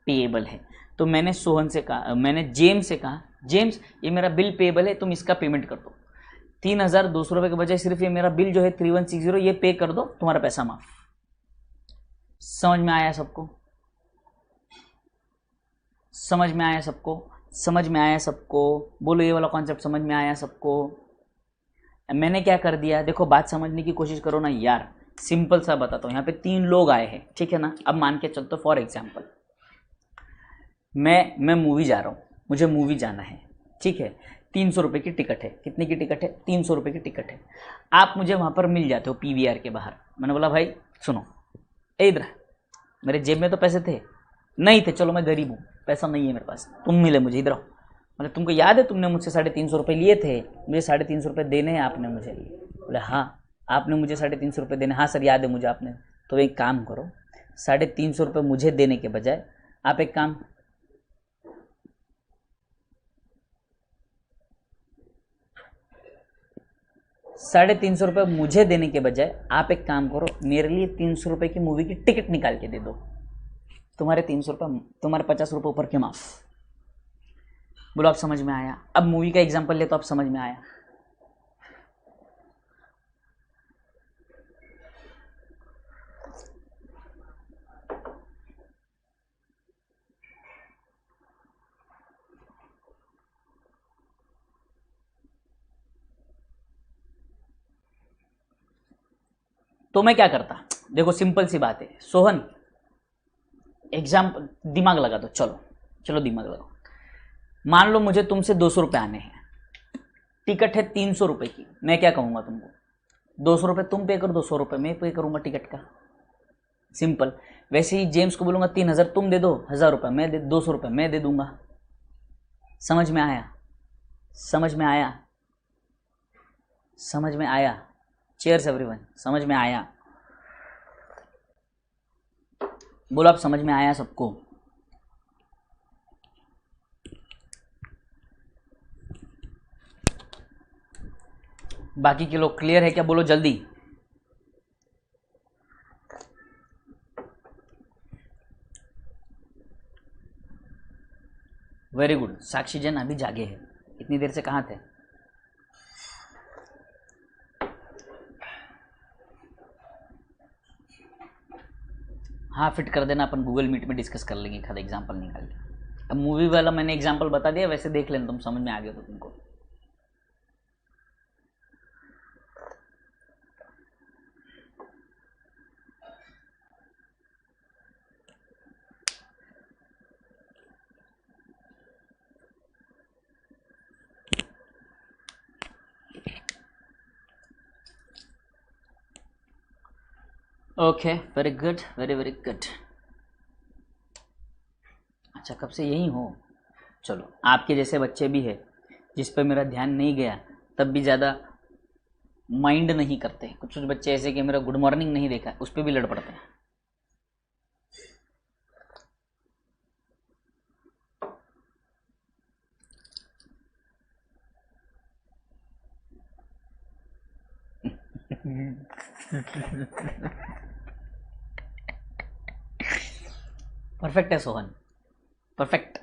पेएबल है। तो मैंने सोहन से कहा, मैंने जेम्स से कहा, जेम्स ये मेरा बिल पेएबल है, तुम इसका पेमेंट कर दो। 3200 रुपये के बजाय सिर्फ ये मेरा बिल जो है 3160, ये पे कर दो, तुम्हारा पैसा माफ। समझ में आया सबको? समझ में आया सबको? समझ में आया सबको? बोलो ये वाला कॉन्सेप्ट समझ में आया सबको? मैंने क्या कर दिया, देखो बात समझने की कोशिश करो ना यार, सिंपल सा बताता हूँ। यहाँ पे 3 लोग आए हैं, ठीक है ना? अब मान के चलते फॉर एग्जाम्पल मैं मूवी जा रहा हूँ, मुझे मूवी जाना है, ठीक है, 300 रुपये की टिकट है। कितने की टिकट है? 300 रुपये की टिकट है। आप मुझे वहाँ पर मिल जाते हो PVR के बाहर। मैंने बोला भाई सुनो, इधर मेरे जेब में तो पैसे थे नहीं थे, चलो मैं गरीब हूँ, पैसा नहीं है मेरे पास, तुम मिले मुझे, इधर आओ। मतलब तुमको याद है तुमने मुझसे 350 रुपये लिए थे, मुझे 350 रुपये देने हैं आपने मुझे। बोले हाँ आपने मुझे 350 रुपये देने, हाँ सर याद है मुझे आपने। तो एक काम करो, 350 रुपये मुझे देने के बजाय आप एक काम, ₹350 मुझे देने के बजाय आप एक काम करो, मेरे लिए 300 रुपये की मूवी की टिकट निकाल के दे दो, तुम्हारे 300 रुपये, तुम्हारे 50 रुपये ऊपर के माफ। बोलो आप समझ में आया? अब मूवी का एग्जांपल ले तो आप समझ में आया? तो मैं क्या करता, देखो सिंपल सी बात है सोहन, एग्जाम्पल दिमाग लगा दो, चलो दिमाग लगाओ। मान लो मुझे तुमसे 200 रुपये आने हैं, टिकट है 300 रुपये की, मैं क्या कहूँगा तुमको, 200 रुपये तुम पे कर दो, 100 रुपये मैं पे करूँगा टिकट का, सिंपल। वैसे ही जेम्स को बोलूँगा 3000 तुम दे दो, 1000 रुपये मैं दे, 200 रुपये मैं दे दूंगा। समझ में आया? समझ में आया? समझ में आया? चेयर्स एवरीवन, समझ में आया? बोलो आप, समझ में आया सबको? बाकी के लोग क्लियर है क्या? बोलो जल्दी। Very good. साक्षी जैन अभी जागे हैं, इतनी देर से कहाँ थे? हाँ, फिट कर देना, अपन गूगल मीट में डिस्कस कर लेंगे, खाली एग्जांपल निकाल के। अब मूवी वाला मैंने एग्जांपल बता दिया, वैसे देख लेना, तुम समझ में आ गया तो तुमको। Okay, very good, very very good. अच्छा, कब से यही हो? चलो, आपके जैसे बच्चे भी है जिस पर मेरा ध्यान नहीं गया, तब भी ज़्यादा माइंड नहीं करते। कुछ कुछ बच्चे ऐसे कि मेरा गुड मॉर्निंग नहीं देखा, उस पर भी लड़ पड़ते हैं। परफेक्ट है सोहन, परफेक्ट।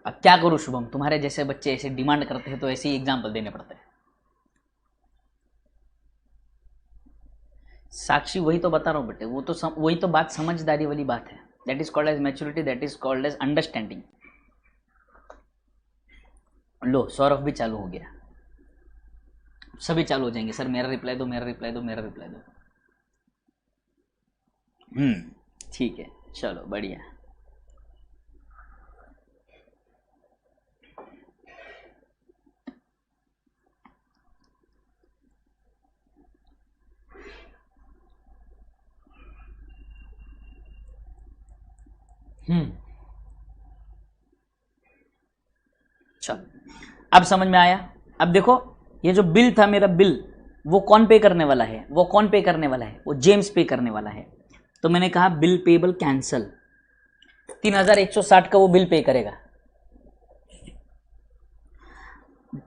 अब क्या करूं शुभम, तुम्हारे जैसे बच्चे ऐसे डिमांड करते हैं तो ऐसे ही एग्जाम्पल देने पड़ते हैं। साक्षी, वही तो बता रहा हूँ बेटे, वही तो बात, समझदारी वाली बात है। That is called as maturity, that is called as understanding. लो, सौरभ भी चालू हो गया, सभी चालू हो जाएंगे। सर मेरा रिप्लाई दो, मेरा रिप्लाई दो, मेरा रिप्लाई दो। ठीक है, चलो बढ़िया। चलो, अब समझ में आया? अब देखो, ये जो बिल था मेरा बिल, वो कौन पे करने वाला है? वो कौन पे करने वाला है? वो जेम्स पे करने वाला है। तो मैंने कहा बिल पेबल कैंसल, 3160 का वो बिल पे करेगा।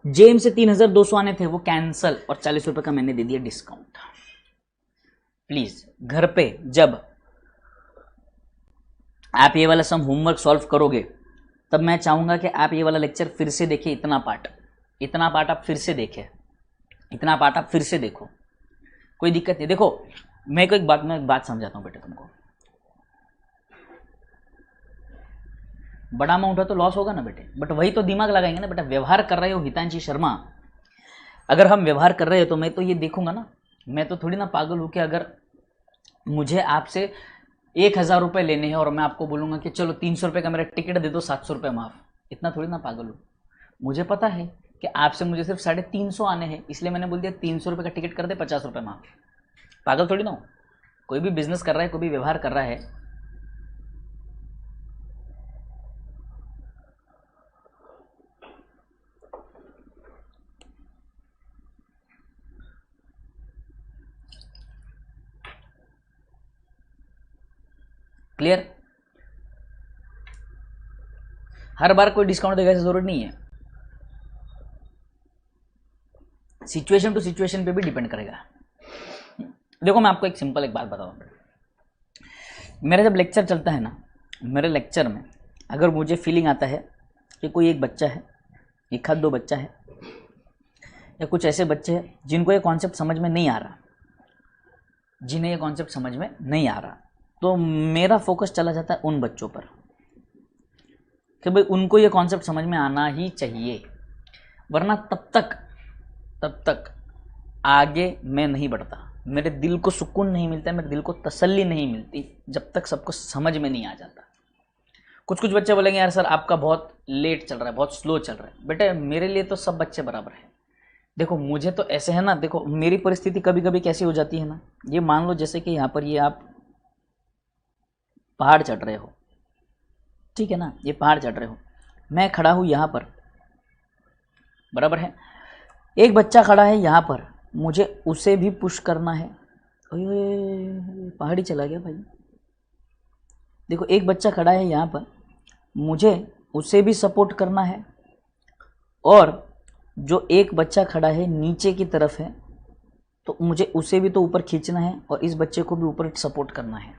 जेम्स से 3200 आने थे, वो कैंसल, और 40 रुपए का मैंने दे दिया डिस्काउंट। प्लीज घर पे जब आप ये वाला सम होमवर्क सॉल्व करोगे, तब मैं चाहूंगा कि आप ये वाला लेक्चर फिर से देखिए। इतना पार्ट आप फिर से देखें, इतना पार्ट आप फिर से देखो, कोई दिक्कत नहीं। देखो, मैं एक बात समझाता हूं बेटे तुमको। बड़ा अमाउंट है तो लॉस होगा ना बेटे, बट वही तो दिमाग लगाएंगे ना बेटा। व्यवहार कर रहे हो हितांशी शर्मा, अगर हम व्यवहार कर रहे हो तो मैं तो ये देखूंगा ना। मैं तो थोड़ी ना पागल हूं कि अगर मुझे आपसे 1000 रुपये लेने हैं और मैं आपको बोलूंगा कि चलो 300 रुपये का मेरा टिकट दे दो, 700 रुपये माफ। इतना थोड़ी ना पागल हूँ। मुझे पता है कि आपसे मुझे सिर्फ 350 आने हैं, इसलिए मैंने बोल दिया 300 रुपये का टिकट कर दे, 50 रुपये माफ। पागल थोड़ी ना हो। कोई भी बिजनेस कर रहा है, कोई भी व्यवहार कर रहा है, क्लियर? हर बार कोई डिस्काउंट देगा ऐसी जरूरत नहीं है। सिचुएशन टू सिचुएशन पे भी डिपेंड करेगा। देखो, मैं आपको एक सिंपल एक बात बताऊं। मेरा जब लेक्चर चलता है ना, मेरे लेक्चर में अगर मुझे फीलिंग आता है कि कोई एक बच्चा है, एक आध दो बच्चा है, या कुछ ऐसे बच्चे हैं जिनको ये कॉन्सेप्ट समझ में नहीं आ रहा, जिन्हें ये कॉन्सेप्ट समझ में नहीं आ रहा, तो मेरा फोकस चला जाता है उन बच्चों पर कि भाई उनको ये कॉन्सेप्ट समझ में आना ही चाहिए, वरना तब तक आगे मैं नहीं बढ़ता। मेरे दिल को सुकून नहीं मिलता, मेरे दिल को तसल्ली नहीं मिलती जब तक सबको समझ में नहीं आ जाता। कुछ बच्चे बोलेंगे यार सर आपका बहुत लेट चल रहा है, बहुत स्लो चल रहा है। बेटे मेरे लिए तो सब बच्चे बराबर हैं। देखो मुझे तो ऐसे है ना, देखो मेरी परिस्थिति कभी कभी कैसी हो जाती है ना, ये मान लो जैसे कि यहाँ पर ये आप पहाड़ चढ़ रहे हो, ठीक है ना, ये पहाड़ चढ़ रहे हो, मैं खड़ा हूँ यहाँ पर, बराबर है, एक बच्चा खड़ा है यहाँ पर, मुझे उसे भी पुश करना है। ओए पहाड़ी चला गया भाई। देखो एक बच्चा खड़ा है यहाँ पर, मुझे उसे भी सपोर्ट करना है, और जो एक बच्चा खड़ा है नीचे की तरफ है तो मुझे उसे भी तो ऊपर खींचना है और इस बच्चे को भी ऊपर सपोर्ट करना है।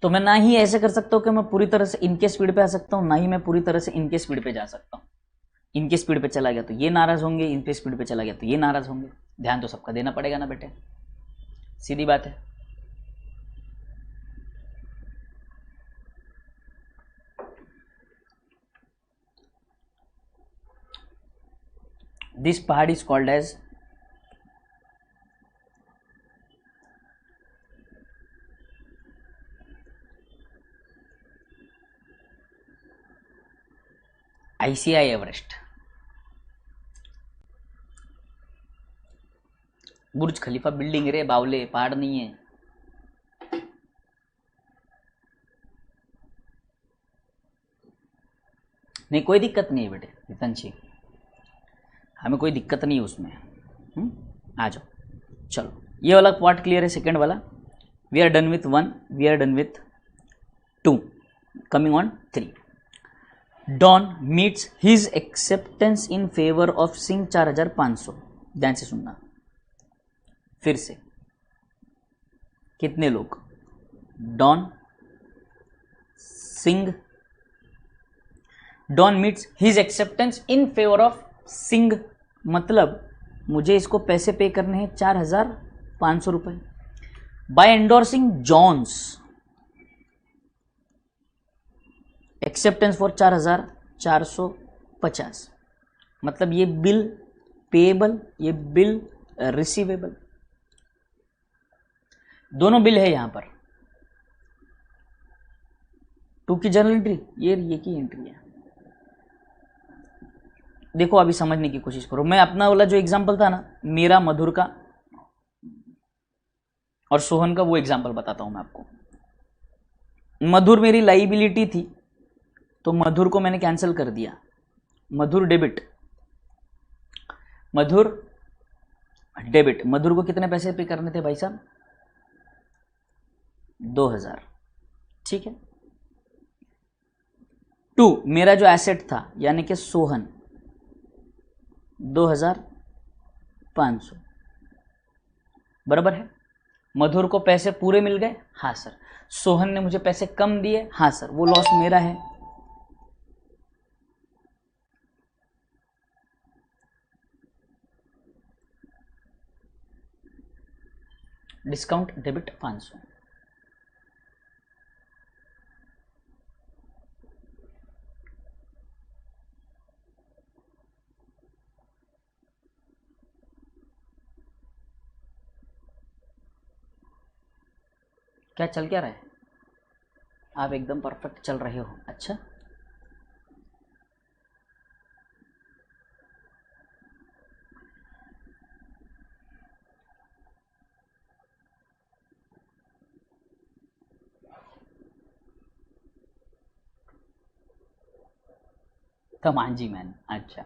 तो मैं ना ही ऐसे कर सकता हूँ कि मैं पूरी तरह से इनके स्पीड पे आ सकता हूँ, ना ही मैं पूरी तरह से इनके स्पीड पे जा सकता हूँ। इनके स्पीड पे चला गया तो ये नाराज होंगे, इनके स्पीड पे चला गया तो ये नाराज होंगे। ध्यान तो सबका देना पड़ेगा ना बेटे, सीधी बात है। दिस पहाड़ is called as ICI Everest. Burj Khalifa building रे बावले, पहाड़ नहीं है। नहीं कोई दिक्कत नहीं है बेटे हितंशी, हमें कोई दिक्कत नहीं है उसमें। आ जाओ, चलो ये वाला पार्ट क्लियर है। सेकेंड वाला, we are done with 1, we are done with 2, coming on 3। Don meets his acceptance in favour of Singh 4500। ध्यान से सुनना फिर से, कितने लोग? Don Singh, Don meets his acceptance in favour of Singh, मतलब मुझे इसको पैसे पे करने हैं 4500 रुपए। By endorsing John's acceptance for 4450, मतलब ये बिल पेएबल, ये बिल रिसीवेबल, दोनों बिल है यहां पर। 2 की जर्नल एंट्री, ये की एंट्री है। देखो अभी समझने की कोशिश करो। मैं अपना वाला जो एग्जांपल था ना, मेरा मधुर का और सोहन का, वो एग्जांपल बताता हूं मैं आपको। मधुर मेरी लाइबिलिटी थी तो मधुर को मैंने कैंसिल कर दिया। मधुर डेबिट, मधुर डेबिट, मधुर को कितने पैसे पे करने थे भाई साहब? 2000, ठीक है। 2 मेरा जो एसेट था यानी कि सोहन, 2500, बराबर है। मधुर को पैसे पूरे मिल गए, हाँ सर। सोहन ने मुझे पैसे कम दिए, हाँ सर, वो लॉस मेरा है। Discount debit 500। क्या चल क्या रहा है? आप एकदम परफेक्ट चल रहे हो, अच्छा। कमांजी मैन, अच्छा।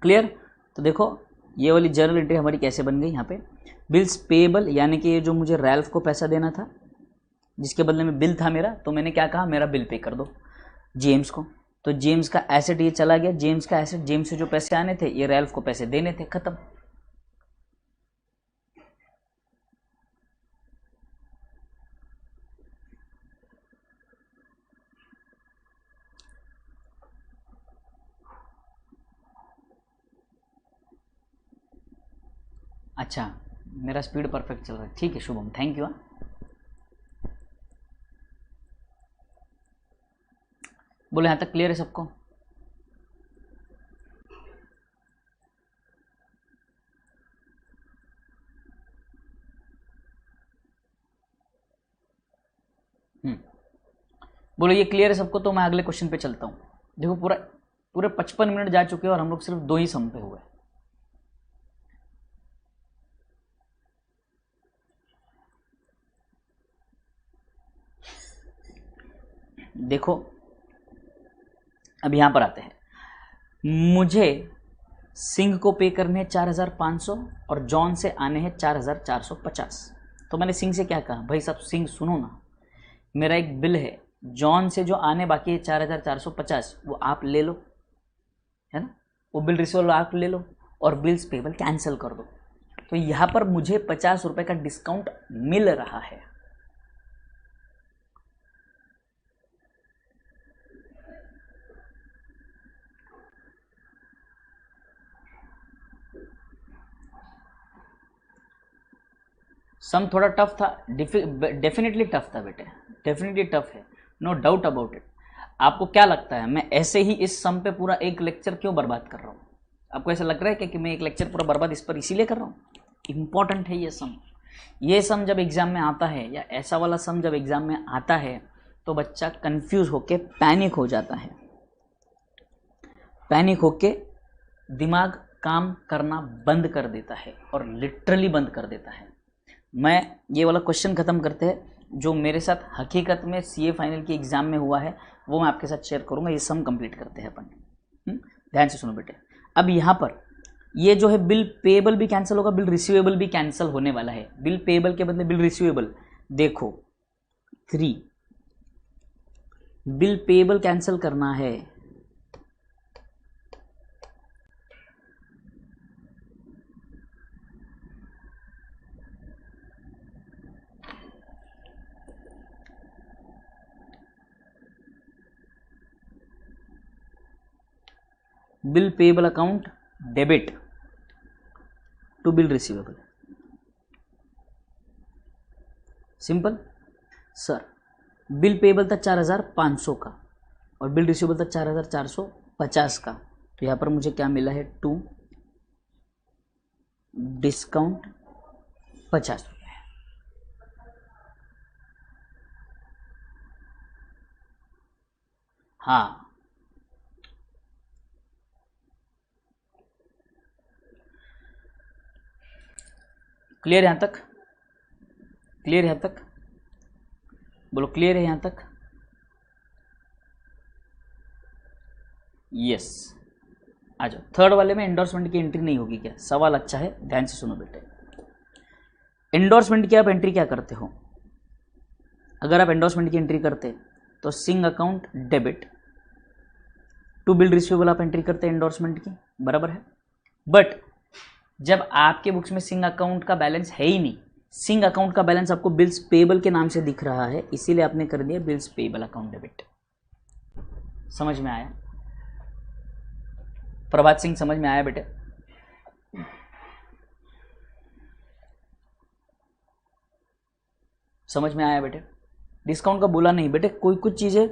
क्लियर? तो देखो ये वाली जर्नल एंट्री हमारी कैसे बन गई यहाँ पे। बिल्स पेएबल, यानी कि ये जो मुझे रैल्फ को पैसा देना था, जिसके बदले में बिल था मेरा, तो मैंने क्या कहा, मेरा बिल पे कर दो जेम्स को। तो जेम्स का एसेट ये चला गया, जेम्स का एसेट, जेम्स से जो पैसे आने थे ये रैल्फ को पैसे देने थे, खत्म। अच्छा मेरा स्पीड परफेक्ट चल रहा है, ठीक है शुभम, थैंक यू। बोले यहाँ तक क्लियर है सबको? बोलो ये क्लियर है सबको? तो मैं अगले क्वेश्चन पे चलता हूँ। देखो पूरे 55 मिनट जा चुके हैं और हम लोग सिर्फ 2 ही सम पे हुए। देखो अब यहां पर आते हैं। मुझे सिंह को पे करने हैं 4500 और जॉन से आने हैं 4450। तो मैंने सिंह से क्या कहा, भाई साहब सिंह सुनो ना, मेरा एक बिल है, जॉन से जो आने बाकी है 4450 वो आप ले लो, है ना, वो बिल रिसीवेबल आप ले लो और बिल्स पेबल कैंसिल कर दो। तो यहाँ पर मुझे 50 रुपये का डिस्काउंट मिल रहा है। सम थोड़ा टफ था, डेफिनेटली टफ था बेटे, डेफिनेटली टफ है, नो डाउट अबाउट इट। आपको क्या लगता है मैं ऐसे ही इस सम पे पूरा एक लेक्चर क्यों बर्बाद कर रहा हूँ? आपको ऐसा लग रहा है कि मैं एक लेक्चर पूरा बर्बाद इस पर इसीलिए कर रहा हूँ? इंपॉर्टेंट है ये सम। ये सम जब एग्जाम में आता है या ऐसा वाला सम जब एग्जाम में आता है तो बच्चा कंफ्यूज होके पैनिक हो जाता है, पैनिक होके दिमाग काम करना बंद कर देता है और लिटरली बंद कर देता है। मैं ये वाला क्वेश्चन ख़त्म करते हैं जो मेरे साथ हकीकत में सीए फाइनल के एग्ज़ाम में हुआ है, वो मैं आपके साथ शेयर करूँगा। ये सम कंप्लीट करते हैं अपन। ध्यान से सुनो बेटे। अब यहाँ पर ये जो है बिल पेएबल भी कैंसिल होगा, बिल रिसीवेबल भी कैंसिल होने वाला है। बिल पेएबल के बदले बिल रिसीवेबल, देखो 3 बिल पेएबल कैंसिल करना है, bill payable account debit to bill receivable. Simple sir, bill payable था 4500 का और बिल रिसीवेबल था 4450 का, तो यहाँ पर मुझे क्या मिला है, 2 डिस्काउंट 50 रुपये। हाँ क्लियर है यहाँ तक? क्लियर है यहाँ तक? बोलो क्लियर है यहाँ तक? यस आ जाओ। थर्ड वाले में एंडोर्समेंट की एंट्री नहीं होगी क्या? सवाल अच्छा है, ध्यान से सुनो बेटे। एंडोर्समेंट की आप एंट्री क्या करते हो? अगर आप एंडोर्समेंट की एंट्री करते तो Singh account debit to bill receivable आप एंट्री करते हैं एंडोर्समेंट की, बराबर है। बट जब आपके बुक्स में सिंह अकाउंट का बैलेंस है ही नहीं, सिंह अकाउंट का बैलेंस आपको बिल्स पेएबल के नाम से दिख रहा है, इसीलिए आपने कर दिया बिल्स पेएबल अकाउंट डेबिट। समझ में आया प्रभात सिंह? समझ में आया बेटे? समझ में आया बेटे? डिस्काउंट का बोला नहीं बेटे, कोई कुछ चीज़ें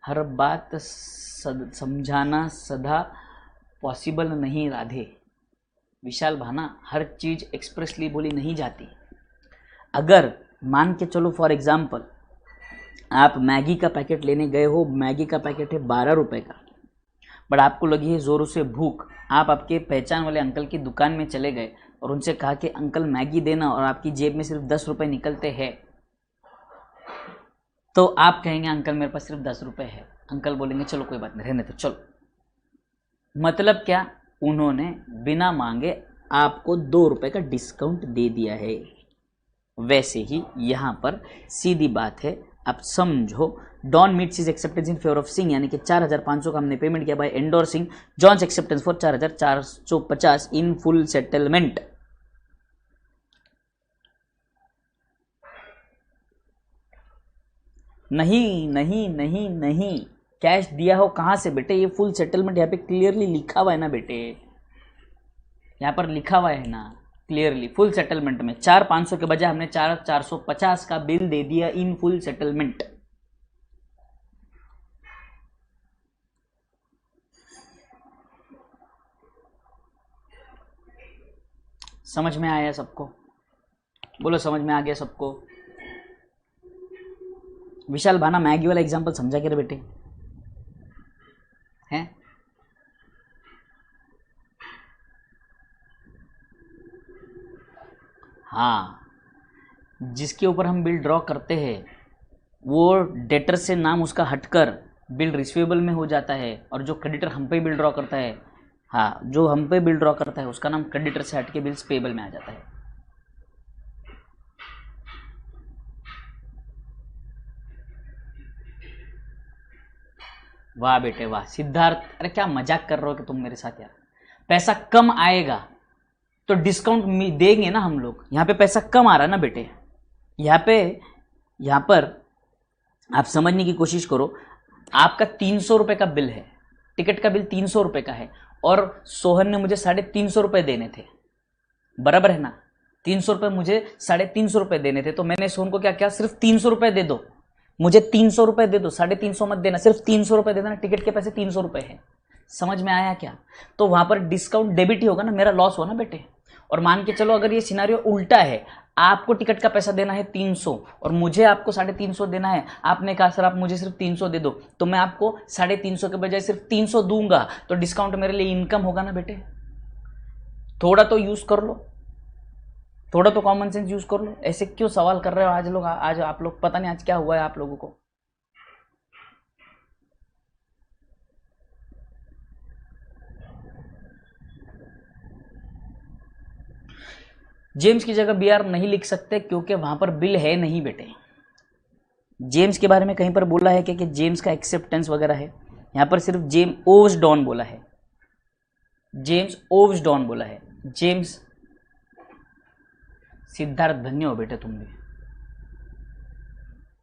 हर बात समझाना सदा पॉसिबल नहीं राधे। विशाल भाना, हर चीज़ एक्सप्रेसली बोली नहीं जाती। अगर मान के चलो फॉर एग्जाम्पल आप मैगी का पैकेट लेने गए हो, मैगी का पैकेट है 12 रुपये का, बट आपको लगी है ज़ोरों से भूख, आप आपके पहचान वाले अंकल की दुकान में चले गए और उनसे कहा कि अंकल मैगी देना, और आपकी जेब में सिर्फ 10 रुपये निकलते हैं, तो आप कहेंगे अंकल मेरे पास सिर्फ 10 रुपये है। अंकल बोलेंगे चलो कोई बात नहीं, रहने दो चलो। मतलब क्या? उन्होंने बिना मांगे आपको 2 रुपये का डिस्काउंट दे दिया है। वैसे ही यहाँ पर सीधी बात है, आप समझो। Don meets his acceptance in favour of Singh, यानी कि 4500 का हमने पेमेंट किया by endorsing John's acceptance for 4450 in full settlement. नहीं नहीं नहीं नहीं, कैश दिया हो कहाँ से बेटे? ये फुल सेटलमेंट यहाँ पे क्लियरली लिखा हुआ है ना बेटे, यहाँ पर लिखा हुआ है ना क्लियरली, फुल सेटलमेंट में 4500 के बजाय हमने 4450 का बिल दे दिया इन फुल सेटलमेंट। समझ में आया सबको? बोलो समझ में आ गया सबको? विशाल भाना मैगी वाला एग्जाम्पल समझा क्या रे बेटे? हैं? हाँ, जिसके ऊपर हम बिल ड्रॉ करते हैं वो डेटर से नाम उसका हटकर बिल रिसीवेबल में हो जाता है, और जो क्रेडिटर हम पे बिल ड्रॉ करता है, हाँ, जो हम पे बिल ड्रॉ करता है उसका नाम क्रेडिटर से हटके बिल्स पेबल में आ जाता है। वाह बेटे वाह। सिद्धार्थ, अरे क्या मजाक कर रहे हो कि तुम मेरे साथ यार? पैसा कम आएगा तो डिस्काउंट देंगे ना हम लोग। यहाँ पे पैसा कम आ रहा है ना बेटे, यहाँ पर आप समझने की कोशिश करो। आपका 300 रुपये का बिल है, टिकट का बिल 300 रुपये का है, और सोहन ने मुझे 350 रुपये देने थे, बराबर है ना? 300 रुपये मुझे 350 रुपये देने थे, तो मैंने सोहन को क्या सिर्फ 300 रुपये दे दो, मुझे 300 रुपये दे दो, 350 मत देना, सिर्फ 300 रुपये दे देना, टिकट के पैसे 300 रुपये है। समझ में आया क्या? तो वहां पर डिस्काउंट डेबिट ही होगा ना, मेरा लॉस हो ना बेटे। और मान के चलो अगर ये सिनारियो उल्टा है, आपको टिकट का पैसा देना है 300 और मुझे आपको 350 देना है, आपने कहा सर आप मुझे सिर्फ 300 दे दो, तो मैं आपको 350 के बजाय सिर्फ 300 दूंगा, तो डिस्काउंट मेरे लिए इनकम होगा ना बेटे। थोड़ा तो यूज कर लो, थोड़ा तो कॉमन सेंस यूज कर लो। ऐसे क्यों सवाल कर रहे हो आज आप लोग? पता नहीं आज क्या हुआ है आप लोगों को। जेम्स की जगह BR नहीं लिख सकते क्योंकि वहां पर बिल है नहीं बेटे। जेम्स के बारे में कहीं पर बोला है कि जेम्स का एक्सेप्टेंस वगैरह है? यहां पर सिर्फ जेम्स ओव्स डॉन बोला है, जेम्स ओव्स डॉन बोला है। जेम्स सिद्धार्थ, धन्य हो बेटे तुम भी।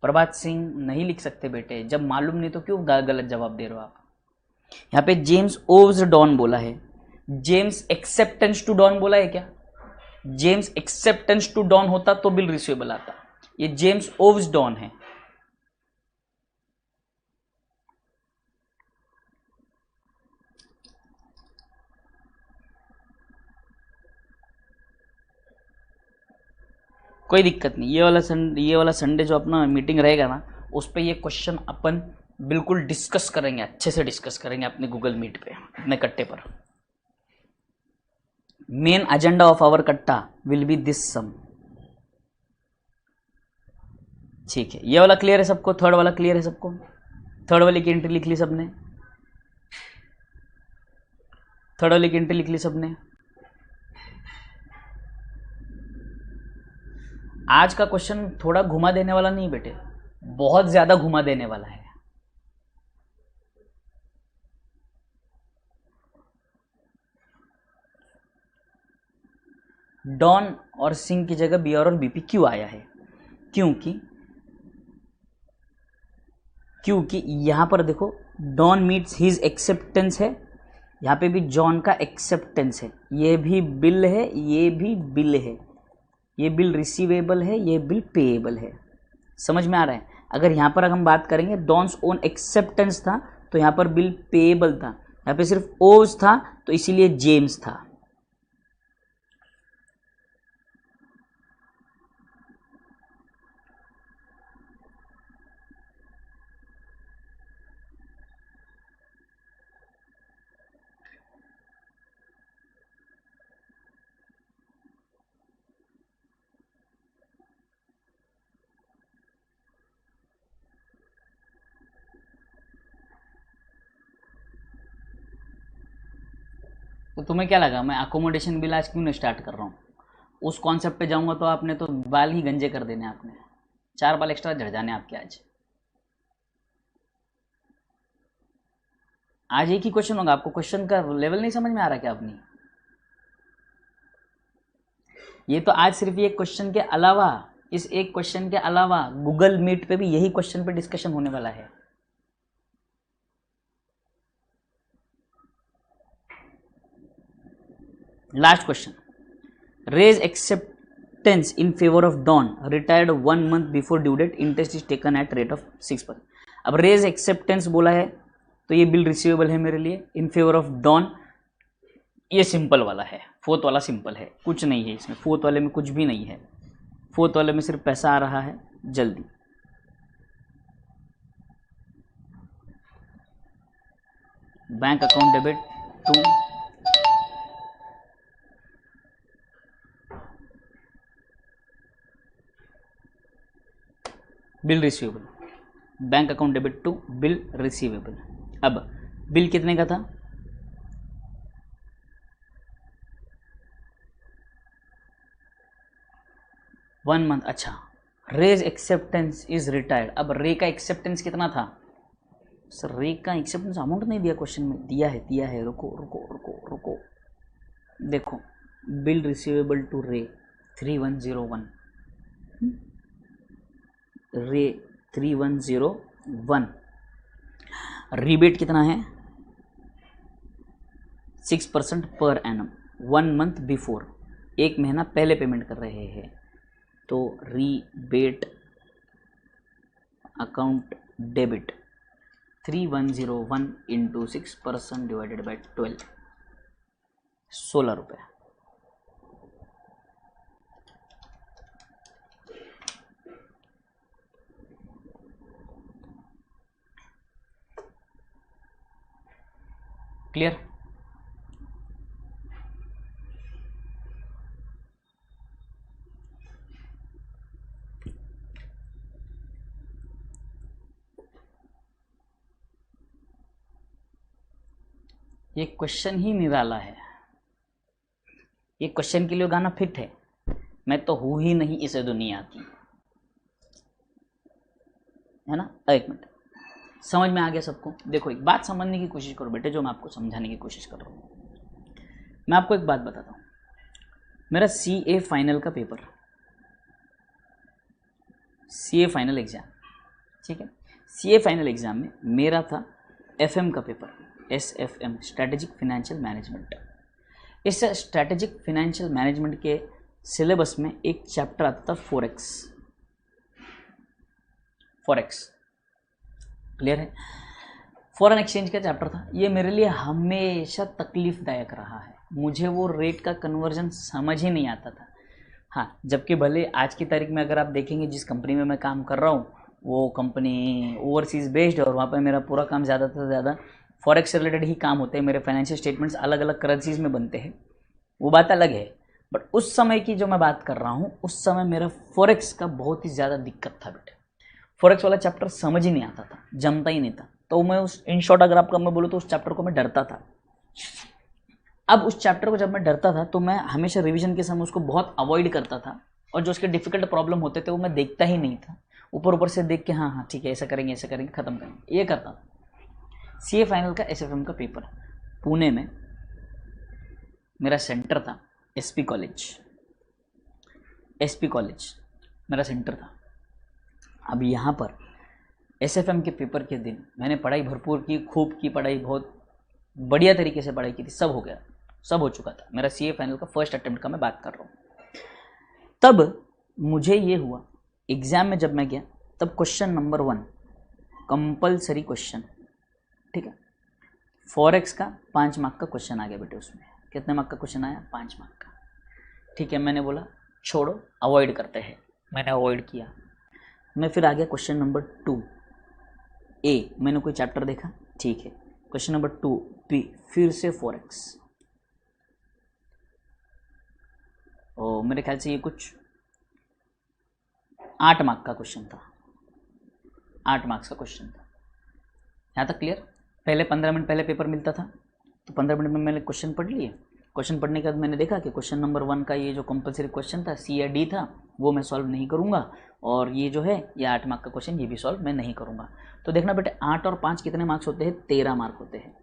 प्रभात सिंह नहीं लिख सकते बेटे, जब मालूम नहीं तो क्यों गलत जवाब दे रहे हो आप? यहाँ पे जेम्स ओव्स डॉन बोला है, जेम्स एक्सेप्टेंस टू डॉन बोला है क्या? जेम्स एक्सेप्टेंस टू डॉन होता तो बिल रिसीवेबल आता, ये जेम्स ओव्स डॉन है। कोई दिक्कत नहीं, ये वाला संडे जो अपना मीटिंग रहेगा ना, उस पर ये क्वेश्चन अपन बिल्कुल डिस्कस करेंगे, अच्छे से डिस्कस करेंगे अपने गूगल मीट पे, अपने कट्टे पर। मेन एजेंडा ऑफ आवर कट्टा विल बी दिस सम। ठीक है, ये वाला क्लियर है सबको? थर्ड वाला क्लियर है सबको? थर्ड वाले की एंट्री लिख ली सबने? थर्ड वाले की एंट्री लिख ली सबने? आज का क्वेश्चन थोड़ा घुमा देने वाला नहीं बेटे, बहुत ज्यादा घुमा देने वाला है। डॉन और सिंह की जगह BR और BP क्यों आया है? क्योंकि यहां पर देखो, डॉन मीट्स हिज एक्सेप्टेंस है, यहां पे भी जॉन का एक्सेप्टेंस है, ये भी बिल है, ये भी बिल है, ये बिल रिसीवेबल है, ये बिल पेएबल है। समझ में आ रहा है? अगर यहाँ पर हम बात करेंगे डॉन्स ओन एक्सेप्टेंस था तो यहाँ पर बिल पेएबल था, यहाँ पे सिर्फ ओज था तो इसीलिए जेम्स था। तो तुम्हें क्या लगा मैं अकोमोडेशन बिल आज क्यों नहीं स्टार्ट कर रहा हूँ? उस कॉन्सेप्ट पे जाऊंगा तो आपने तो बाल ही गंजे कर देने, आपने 4 बाल एक्स्ट्रा झड़ जाने आपके आज एक ही क्वेश्चन होगा। आपको क्वेश्चन का लेवल नहीं समझ में आ रहा क्या अपनी? ये तो आज सिर्फ ये क्वेश्चन के अलावा, इस एक क्वेश्चन के अलावा गूगल मीट पे भी यही क्वेश्चन पे डिस्कशन होने वाला है। Last question, Ray's acceptance in favour of Don retired 1 month before due date, interest is taken at rate of 6%। अब रेज एक्सेप्टेंस बोला है तो ये बिल रिसीवेबल है मेरे लिए इन फेवर ऑफ डॉन, ये सिंपल वाला है, फोर्थ वाला सिंपल है, कुछ नहीं है इसमें, फोर्थ वाले में कुछ भी नहीं है, फोर्थ वाले में सिर्फ पैसा आ रहा है जल्दी। Bank account debit to bill receivable, bank account debit to bill receivable. अब बिल कितने का था? 1 मंथ। अच्छा, रेज एक्सेप्टेंस इज रिटायर्ड। अब रे का एक्सेप्टेंस कितना था? सर रे का एक्सेप्टेंस अमाउंट नहीं दिया क्वेश्चन में, दिया है। रुको रुको रुको रुको, देखो बिल रिसीवेबल टू रे 3101, रे 3101, रिबेट कितना है? 6% पर एनम, 1 मंथ बिफोर, एक महीना पहले पेमेंट कर रहे हैं, तो rebate account debit 3101 into 6% divided by 12, 16 रुपये। क्लियर? ये क्वेश्चन ही निराला है, ये क्वेश्चन के लिए गाना फिट है। मैं तो हूँ ही नहीं इसे दुनिया की, है ना? एक मिनट, समझ में आ गया सबको? देखो एक बात समझने की कोशिश करो बेटे, जो मैं आपको समझाने की कोशिश कर रहा हूँ। मैं आपको एक बात बताता हूँ, मेरा CA फाइनल का पेपर, CA फाइनल एग्जाम, ठीक है, CA फाइनल एग्जाम में मेरा था FM का paper, SFM, strategic financial management. इस स्ट्रैटेजिक फिनेंशियल मैनेजमेंट के सिलेबस में एक चैप्टर आता था फॉरेक्स। क्लियर है? फॉरेन एक्सचेंज का चैप्टर था, ये मेरे लिए हमेशा तकलीफदायक रहा है। मुझे वो रेट का कन्वर्जन समझ ही नहीं आता था। हाँ, जबकि भले आज की तारीख में अगर आप देखेंगे जिस कंपनी में मैं काम कर रहा हूँ वो कंपनी ओवरसीज़ बेस्ड है और वहाँ पर मेरा पूरा काम ज़्यादा से ज़्यादा फॉरेक्स से रिलेटेड ही काम होते हैं। मेरे फाइनेंशियल स्टेटमेंट्स अलग अलग करेंसीज में बनते हैं, वो बात अलग है। बट उस समय की जो मैं बात कर रहा हूँ, उस समय मेरा फॉरेक्स का बहुत ही ज़्यादा दिक्कत था बेटे। फॉरेक्स वाला चैप्टर समझ ही नहीं आता था, जमता ही नहीं था। तो मैं उस इन शॉर्ट अगर आपका मैं बोलूँ तो उस चैप्टर को मैं डरता था। अब उस चैप्टर को जब मैं डरता था तो मैं हमेशा रिवीजन के समय उसको बहुत अवॉइड करता था, और जो उसके डिफिकल्ट प्रॉब्लम होते थे वो मैं देखता ही नहीं था। ऊपर से देख के हाँ ठीक है, ऐसा करेंगे ख़त्म करेंगे, ये करता था। CA फाइनल का SFM का पेपर पुणे में मेरा सेंटर था, SP कॉलेज मेरा सेंटर था। अब यहाँ पर SFM के पेपर के दिन मैंने पढ़ाई भरपूर की, खूब की पढ़ाई, बहुत बढ़िया तरीके से पढ़ाई की थी, सब हो गया, सब हो चुका था। मेरा CA फाइनल का फर्स्ट अटेम्प्ट का मैं बात कर रहा हूँ। तब मुझे ये हुआ, एग्ज़ाम में जब मैं गया तब क्वेश्चन नंबर 1 कंपलसरी क्वेश्चन, ठीक है, फॉरेक्स का 5 मार्क का क्वेश्चन आ गया बेटे। उसमें कितने मार्क का क्वेश्चन आया? 5 मार्क का। ठीक है, मैंने बोला छोड़ो, अवॉइड करते हैं, मैंने अवॉइड किया। मैं फिर आ गया क्वेश्चन नंबर 2A, मैंने कोई चैप्टर देखा, ठीक है। क्वेश्चन नंबर 2B, फिर से फॉरेक्स, और मेरे ख्याल से ये कुछ 8 मार्क का क्वेश्चन था, 8 मार्क्स का क्वेश्चन था। यहाँ तक क्लियर? पहले 15 मिनट पहले पेपर मिलता था, तो 15 मिनट में मैंने क्वेश्चन पढ़ लिए। क्वेश्चन पढ़ने के बाद मैंने देखा कि क्वेश्चन नंबर 1 का ये जो कंपलसरी क्वेश्चन था, C या D था, वो मैं सॉल्व नहीं करूँगा, और ये जो है ये 8 मार्क का क्वेश्चन, ये भी सॉल्व मैं नहीं करूँगा। तो देखना बेटे, 8 और 5 कितने मार्क्स होते हैं? 13 मार्क होते हैं।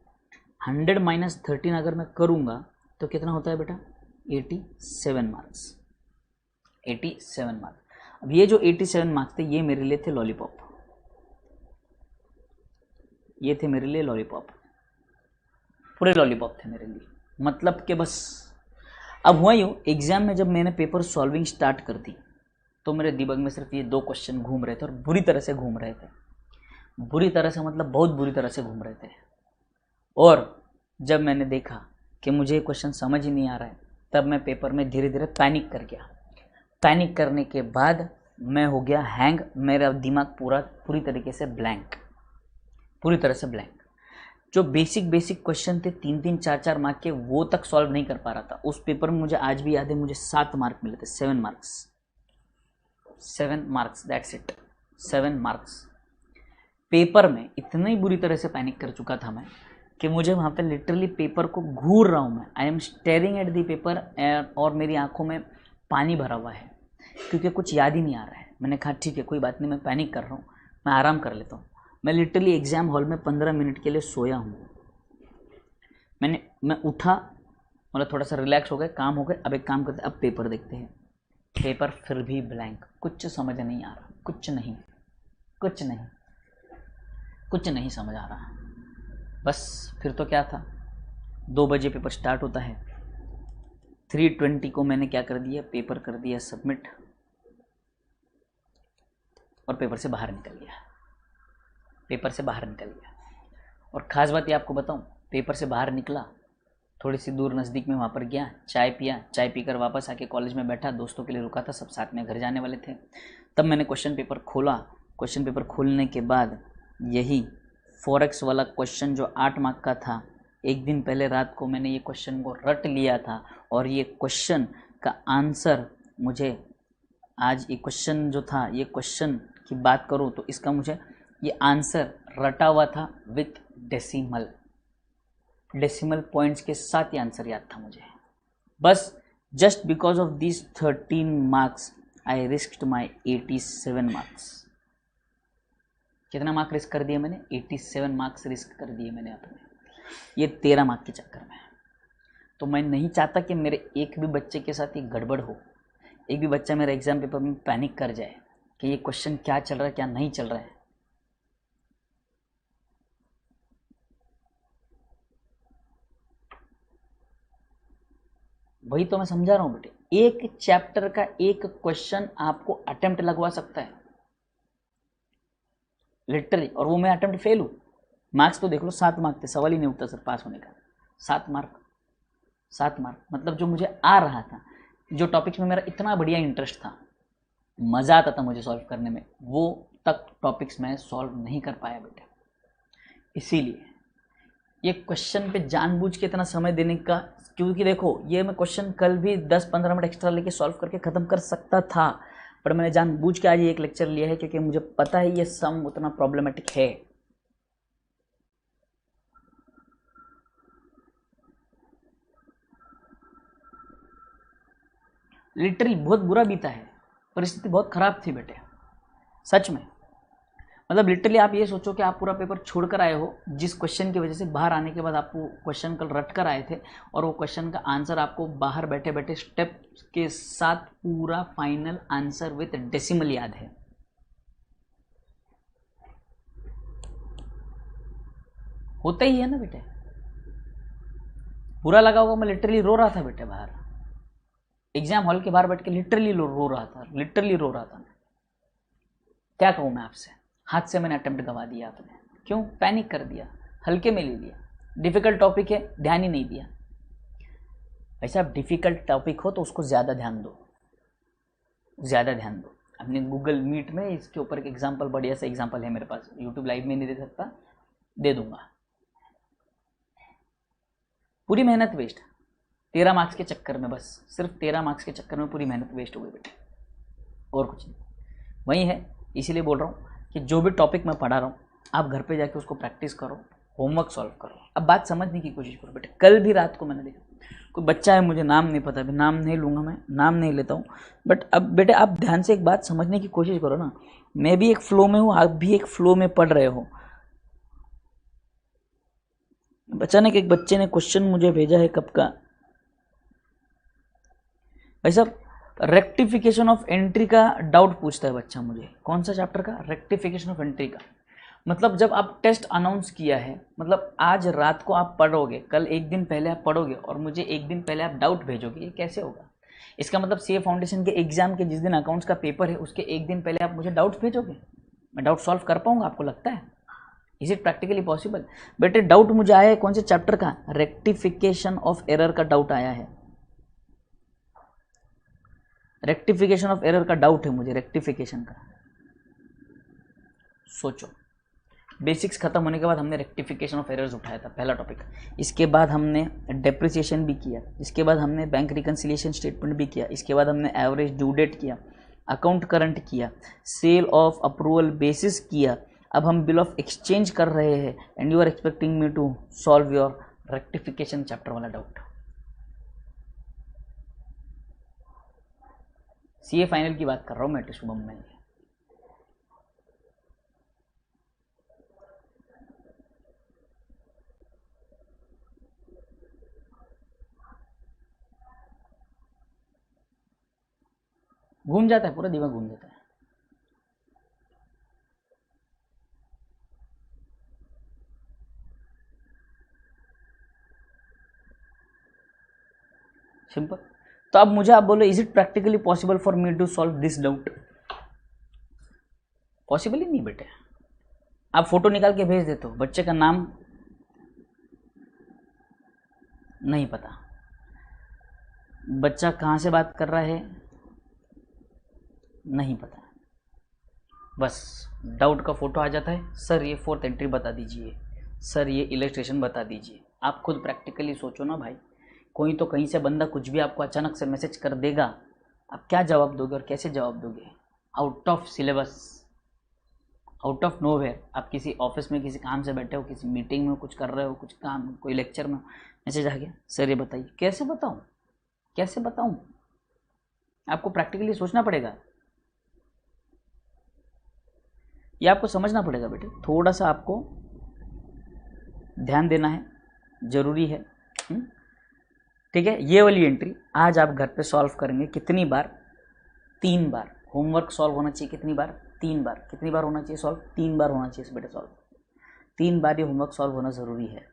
100 माइनस 13 अगर मैं करूँगा तो कितना होता है बेटा? 87 मार्क्स, 87 मार्क्स। अब ये जो 87 मार्क्स थे ये मेरे लिए थे लॉलीपॉप, ये थे मेरे लिए लॉलीपॉप, पूरे लॉलीपॉप थे मेरे लिए। मतलब कि बस अब हुआ यूँ, एग्ज़ाम में जब मैंने पेपर सॉल्विंग स्टार्ट कर दी तो मेरे दिमाग में सिर्फ ये 2 क्वेश्चन घूम रहे थे, और बुरी तरह से घूम रहे थे। बुरी तरह से मतलब बहुत बुरी तरह से घूम रहे थे। और जब मैंने देखा कि मुझे क्वेश्चन समझ ही नहीं आ रहा है, तब मैं पेपर में धीरे धीरे पैनिक कर गया। पैनिक करने के बाद मैं हो गया हैंग, मेरा दिमाग पूरी तरीके से ब्लैंक, पूरी तरह से ब्लैंक। जो बेसिक बेसिक क्वेश्चन थे 3-3 4-4 मार्क के, वो तक सॉल्व नहीं कर पा रहा था। उस पेपर में मुझे आज भी याद है, मुझे 7 मार्क मिले थे, 7 marks, 7 marks, that's it, 7 marks. Paper में इतनी बुरी तरह से पैनिक कर चुका था मैं कि मुझे वहाँ पे लिटरली पेपर को घूर रहा हूँ मैं, I am staring at the paper, और मेरी आंखों में पानी भरा हुआ है क्योंकि कुछ याद ही नहीं आ रहा है। मैंने कहा ठीक है कोई बात नहीं, मैं पैनिक कर रहा हूँ, मैं आराम कर लेता हूँ। मैं लिटरली एग्ज़ाम हॉल में 15 मिनट के लिए सोया हूँ। मैं उठा, मतलब थोड़ा सा रिलैक्स हो गए, काम हो गए, अब एक काम करते, अब पेपर देखते हैं। पेपर फिर भी ब्लैंक, कुछ समझ नहीं आ रहा, कुछ नहीं समझ आ रहा। बस फिर तो क्या था, 2 बजे पेपर स्टार्ट होता है, 3:20 को मैंने क्या कर दिया, पेपर कर दिया सबमिट और पेपर से बाहर निकल गया। और ख़ास बात ये आपको बताऊं, पेपर से बाहर निकला, थोड़ी सी दूर नज़दीक में वहाँ पर गया, चाय पिया, चाय पीकर वापस आके कॉलेज में बैठा, दोस्तों के लिए रुका था, सब साथ में घर जाने वाले थे। तब मैंने क्वेश्चन पेपर खोला। क्वेश्चन पेपर खोलने के बाद यही फॉरेक्स वाला क्वेश्चन जो 8 मार्क का था, एक दिन पहले रात को मैंने ये क्वेश्चन को रट लिया था और ये क्वेश्चन का आंसर मुझे आज, ये क्वेश्चन जो था, ये क्वेश्चन की बात करूँ तो इसका मुझे ये आंसर रटा हुआ था विथ डेसिमल पॉइंट्स के साथ ये आंसर याद था मुझे। बस just because of this 13 marks I risked my 87 marks. कितना मार्क रिस्क कर दिए मैंने? 87 मार्क्स रिस्क कर दिए मैंने अपने, ये 13 मार्क के चक्कर में। तो मैं नहीं चाहता कि मेरे एक भी बच्चे के साथ ये गड़बड़ हो, एक भी बच्चा मेरा एग्जाम पेपर में पैनिक कर जाए कि ये क्वेश्चन क्या चल रहा है क्या नहीं चल रहा है। वही तो मैं समझा रहा हूँ बेटे, एक चैप्टर का एक क्वेश्चन आपको अटेम्प्ट लगवा सकता है लिटरली, और वो मैं अटेम्प्ट फेल हूँ। मार्क्स तो देख लो, 7 मार्क थे, सवाल ही नहीं उठता सर पास होने का। 7 मार्क मतलब जो मुझे आ रहा था, जो टॉपिक्स में मेरा इतना बढ़िया इंटरेस्ट था, मज़ा आता था मुझे सॉल्व करने में, वो तक टॉपिक्स मैं सॉल्व नहीं कर पाया बेटे। इसीलिए ये क्वेश्चन पे जानबूझ के इतना समय देने का, क्योंकि देखो ये मैं क्वेश्चन कल भी 10-15 मिनट एक्स्ट्रा लेके सॉल्व करके ख़त्म कर सकता था, पर मैंने जानबूझ के आज ये एक लेक्चर लिया है क्योंकि मुझे पता है ये सम उतना प्रॉब्लमेटिक है। लिटरली बहुत बुरा बीता है, परिस्थिति बहुत ख़राब थी बेटे, सच में। मतलब लिटरली आप ये सोचो कि आप पूरा पेपर छोड़कर आए हो, जिस क्वेश्चन की वजह से बाहर आने के बाद आपको क्वेश्चन कल रट कर आए थे, और वो क्वेश्चन का आंसर आपको बाहर बैठे बैठे स्टेप के साथ पूरा फाइनल आंसर विथ डेसिमल याद है। होता ही है ना बेटे, बुरा लगा होगा। मैं लिटरली रो रहा था बेटे बाहर, एग्जाम हॉल के बाहर बैठ के लिटरली रो रहा था। क्या कहूँ मैं आपसे, हाथ से मैंने अटेम्प्ट गंवा दिया आपने, क्यों? पैनिक कर दिया, हल्के में ले लिया। डिफ़िकल्ट टॉपिक है, ध्यान ही नहीं दिया। वैसे आप डिफ़िकल्ट टॉपिक हो तो उसको ज़्यादा ध्यान दो। अपने गूगल मीट में इसके ऊपर एक एग्जाम्पल, बढ़िया सा एग्जाम्पल है मेरे पास, यूट्यूब लाइव में नहीं दे सकता, दे दूंगा। पूरी मेहनत वेस्ट, 13 मार्क्स के चक्कर में, बस सिर्फ 13 मार्क्स के चक्कर में पूरी मेहनत वेस्ट हो गई बेटे, और कुछ नहीं। वही है, इसीलिए बोल रहा हूँ कि जो भी टॉपिक मैं पढ़ा रहा हूँ आप घर पे जाके उसको प्रैक्टिस करो, होमवर्क सॉल्व करो। अब बात समझने की कोशिश करो बेटे। कल भी रात को मैंने देखा, कोई बच्चा है, मुझे नाम नहीं पता, अभी नाम नहीं लूँगा, मैं नाम नहीं लेता हूँ, बट अब बेटे आप ध्यान से एक बात समझने की कोशिश करो ना। मैं भी एक फ्लो में हूँ, आप भी एक फ्लो में पढ़ रहे हो। अचानक एक बच्चे ने क्वेश्चन मुझे भेजा है, कब का भाई साहब, रेक्टिफिकेशन ऑफ एंट्री का डाउट पूछता है बच्चा मुझे। कौन सा चैप्टर का? रेक्टिफिकेशन ऑफ एंट्री का। मतलब जब आप टेस्ट अनाउंस किया है, मतलब आज रात को आप पढ़ोगे, कल एक दिन पहले आप पढ़ोगे और मुझे एक दिन पहले आप डाउट भेजोगे, ये कैसे होगा? इसका मतलब सीए फाउंडेशन के एग्जाम के जिस दिन अकाउंट्स का पेपर है उसके एक दिन पहले आप मुझे डाउट्स भेजोगे, मैं डाउट सॉल्व कर पाऊंगा? आपको लगता है? Is it practically possible? बेटे डाउट मुझे आया है, कौन से चैप्टर का? रेक्टिफिकेशन ऑफ एरर का डाउट आया है। रेक्टिफिकेशन ऑफ एरर का डाउट है मुझे, रेक्टिफिकेशन का। सोचो, बेसिक्स खत्म होने के बाद हमने रेक्टिफिकेशन ऑफ एरर्स उठाया था, पहला टॉपिक। इसके बाद हमने डेप्रिसिएशन भी किया, इसके बाद हमने बैंक रिकन्सिलिएशन स्टेटमेंट भी किया, इसके बाद हमने एवरेज ड्यू डेट किया, अकाउंट करंट किया, सेल ऑफ अप्रूवल बेसिस किया। अब हम बिल ऑफ एक्सचेंज कर रहे हैं and you are expecting me to solve your rectification chapter वाला डाउट। सीए फाइनल की बात कर रहा हूँ मैं शुभम में। घूम जाता है, पूरा दिमाग घूम जाता है। सिंपल। तो अब मुझे आप बोलो, is it practically possible for me to solve this doubt? Possible ही नहीं बेटे। आप फोटो निकाल के भेज देते हो, बच्चे का नाम नहीं पता, बच्चा कहाँ से बात कर रहा है नहीं पता, बस डाउट का फोटो आ जाता है, सर ये फोर्थ एंट्री बता दीजिए, सर ये इलस्ट्रेशन बता दीजिए। आप खुद प्रैक्टिकली सोचो ना भाई, कोई तो कहीं से बंदा कुछ भी आपको अचानक से मैसेज कर देगा, आप क्या जवाब दोगे और कैसे जवाब दोगे? Out of syllabus, out of nowhere. आप किसी ऑफिस में किसी काम से बैठे हो, किसी मीटिंग में कुछ कर रहे हो, कुछ काम, कोई लेक्चर में मैसेज आ गया, सर ये बताइए, कैसे बताऊं, कैसे बताऊं? आपको प्रैक्टिकली सोचना पड़ेगा, ये आपको समझना पड़ेगा बेटे, थोड़ा सा आपको ध्यान देना है, जरूरी है। ठीक है, ये वाली एंट्री आज आप घर पे सॉल्व करेंगे। कितनी बार? 3 बार। होमवर्क सॉल्व होना चाहिए कितनी बार? 3 बार। कितनी बार होना चाहिए सॉल्व? 3 बार होना चाहिए बेटा सॉल्व। 3 बार ये होमवर्क सॉल्व होना ज़रूरी है।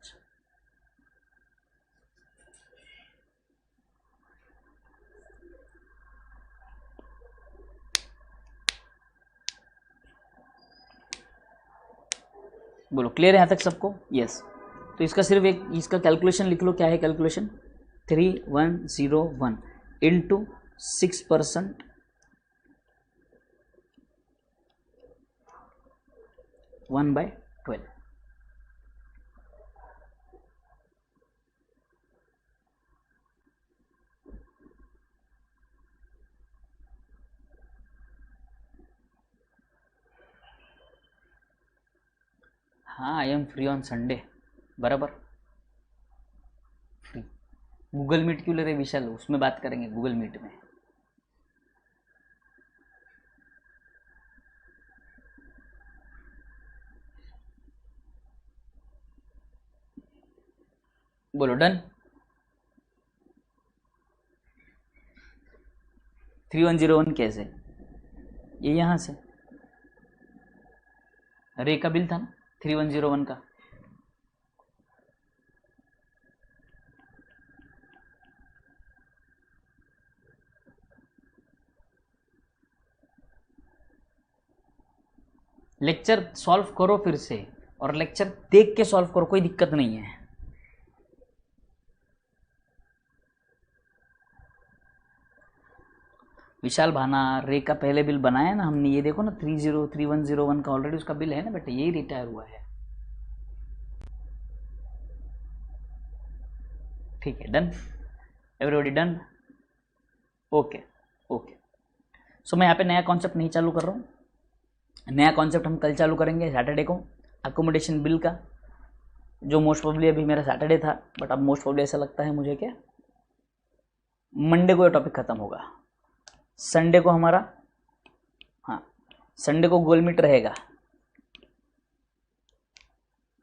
बोलो क्लियर है यहाँ तक सबको? यस। तो इसका सिर्फ एक इसका कैलकुलेशन लिख लो। क्या है कैलकुलेशन? 3101 इंटू 6% 1/12। हाँ, I am free on Sunday. बराबर, फ्री। गूगल मीट क्यों ले रहे विशाल? उसमें बात करेंगे गूगल मीट में। बोलो डन। 3101 कैसे? ये यहाँ से रे का बिल था ना 3101 का। लेक्चर सॉल्व करो फिर से, और लेक्चर देख के सॉल्व करो, कोई दिक्कत नहीं है। विशाल भाना, रे का पहले बिल बनाया ना हमने, ये देखो ना 3101 का ऑलरेडी उसका बिल है ना बेटे, यही रिटायर हुआ है। ठीक है, done, everybody done? Okay okay. So मैं यहाँ पे नया कॉन्सेप्ट नहीं चालू कर रहा हूँ, नया कॉन्सेप्ट हम कल चालू करेंगे सैटरडे को, अकोमोडेशन बिल का, जो मोस्ट प्रोबेबली अभी मेरा सैटरडे था, बट अब मोस्ट प्रोबेबली ऐसा लगता है मुझे क्या मंडे को ये टॉपिक खत्म होगा। संडे को हमारा, हाँ संडे को गूगल मीट रहेगा।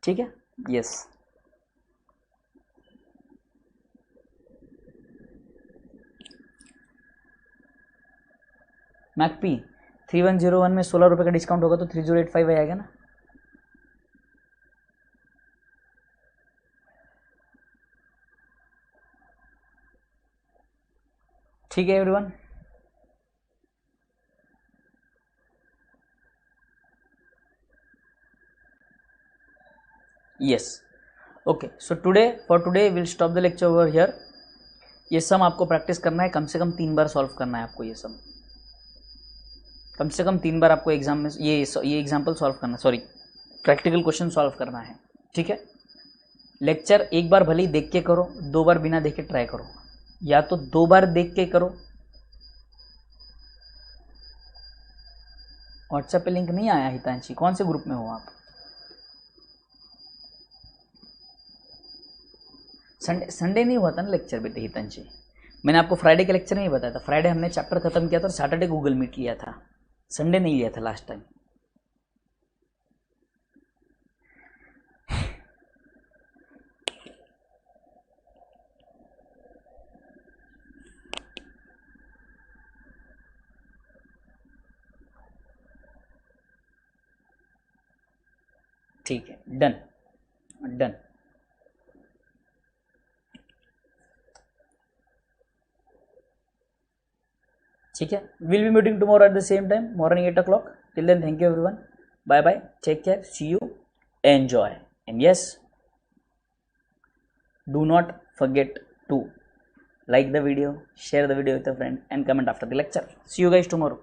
ठीक है, यस। मैकपी 3101 में 16 रुपये का डिस्काउंट होगा तो 3085 आएगा ना। ठीक है everyone, yes okay. So today for today will stop the lecture over here. ये सम आपको प्रैक्टिस करना है, कम से कम 3 बार सॉल्व करना है आपको। ये सम कम से कम 3 बार आपको एग्जाम में ये एग्जाम्पल सॉल्व करना, सॉरी प्रैक्टिकल क्वेश्चन सॉल्व करना है, ठीक है। लेक्चर एक बार भले ही देख के करो, 2 बार बिना देखे ट्राई करो, या तो 2 बार देख के करो। व्हाट्सएप पे लिंक नहीं आया हितांशी, कौन से ग्रुप में हो आप? संडे नहीं हुआ था ना लेक्चर बेटे हितांशी, मैंने आपको फ्राइडे का लेक्चर नहीं बताया था। फ्राइडे हमने चैप्टर खत्म किया था और सैटरडे गूगल मीट लिया था, संडे नहीं लिया था लास्ट टाइम। ठीक है, डन डन। ठीक है, will be meeting tomorrow at the same time morning 8 o'clock. Till then, thank you everyone. Bye bye. Take care. See you. Enjoy. And yes, do not forget to like the video, share the video with a friend, and comment after the lecture. See you guys tomorrow.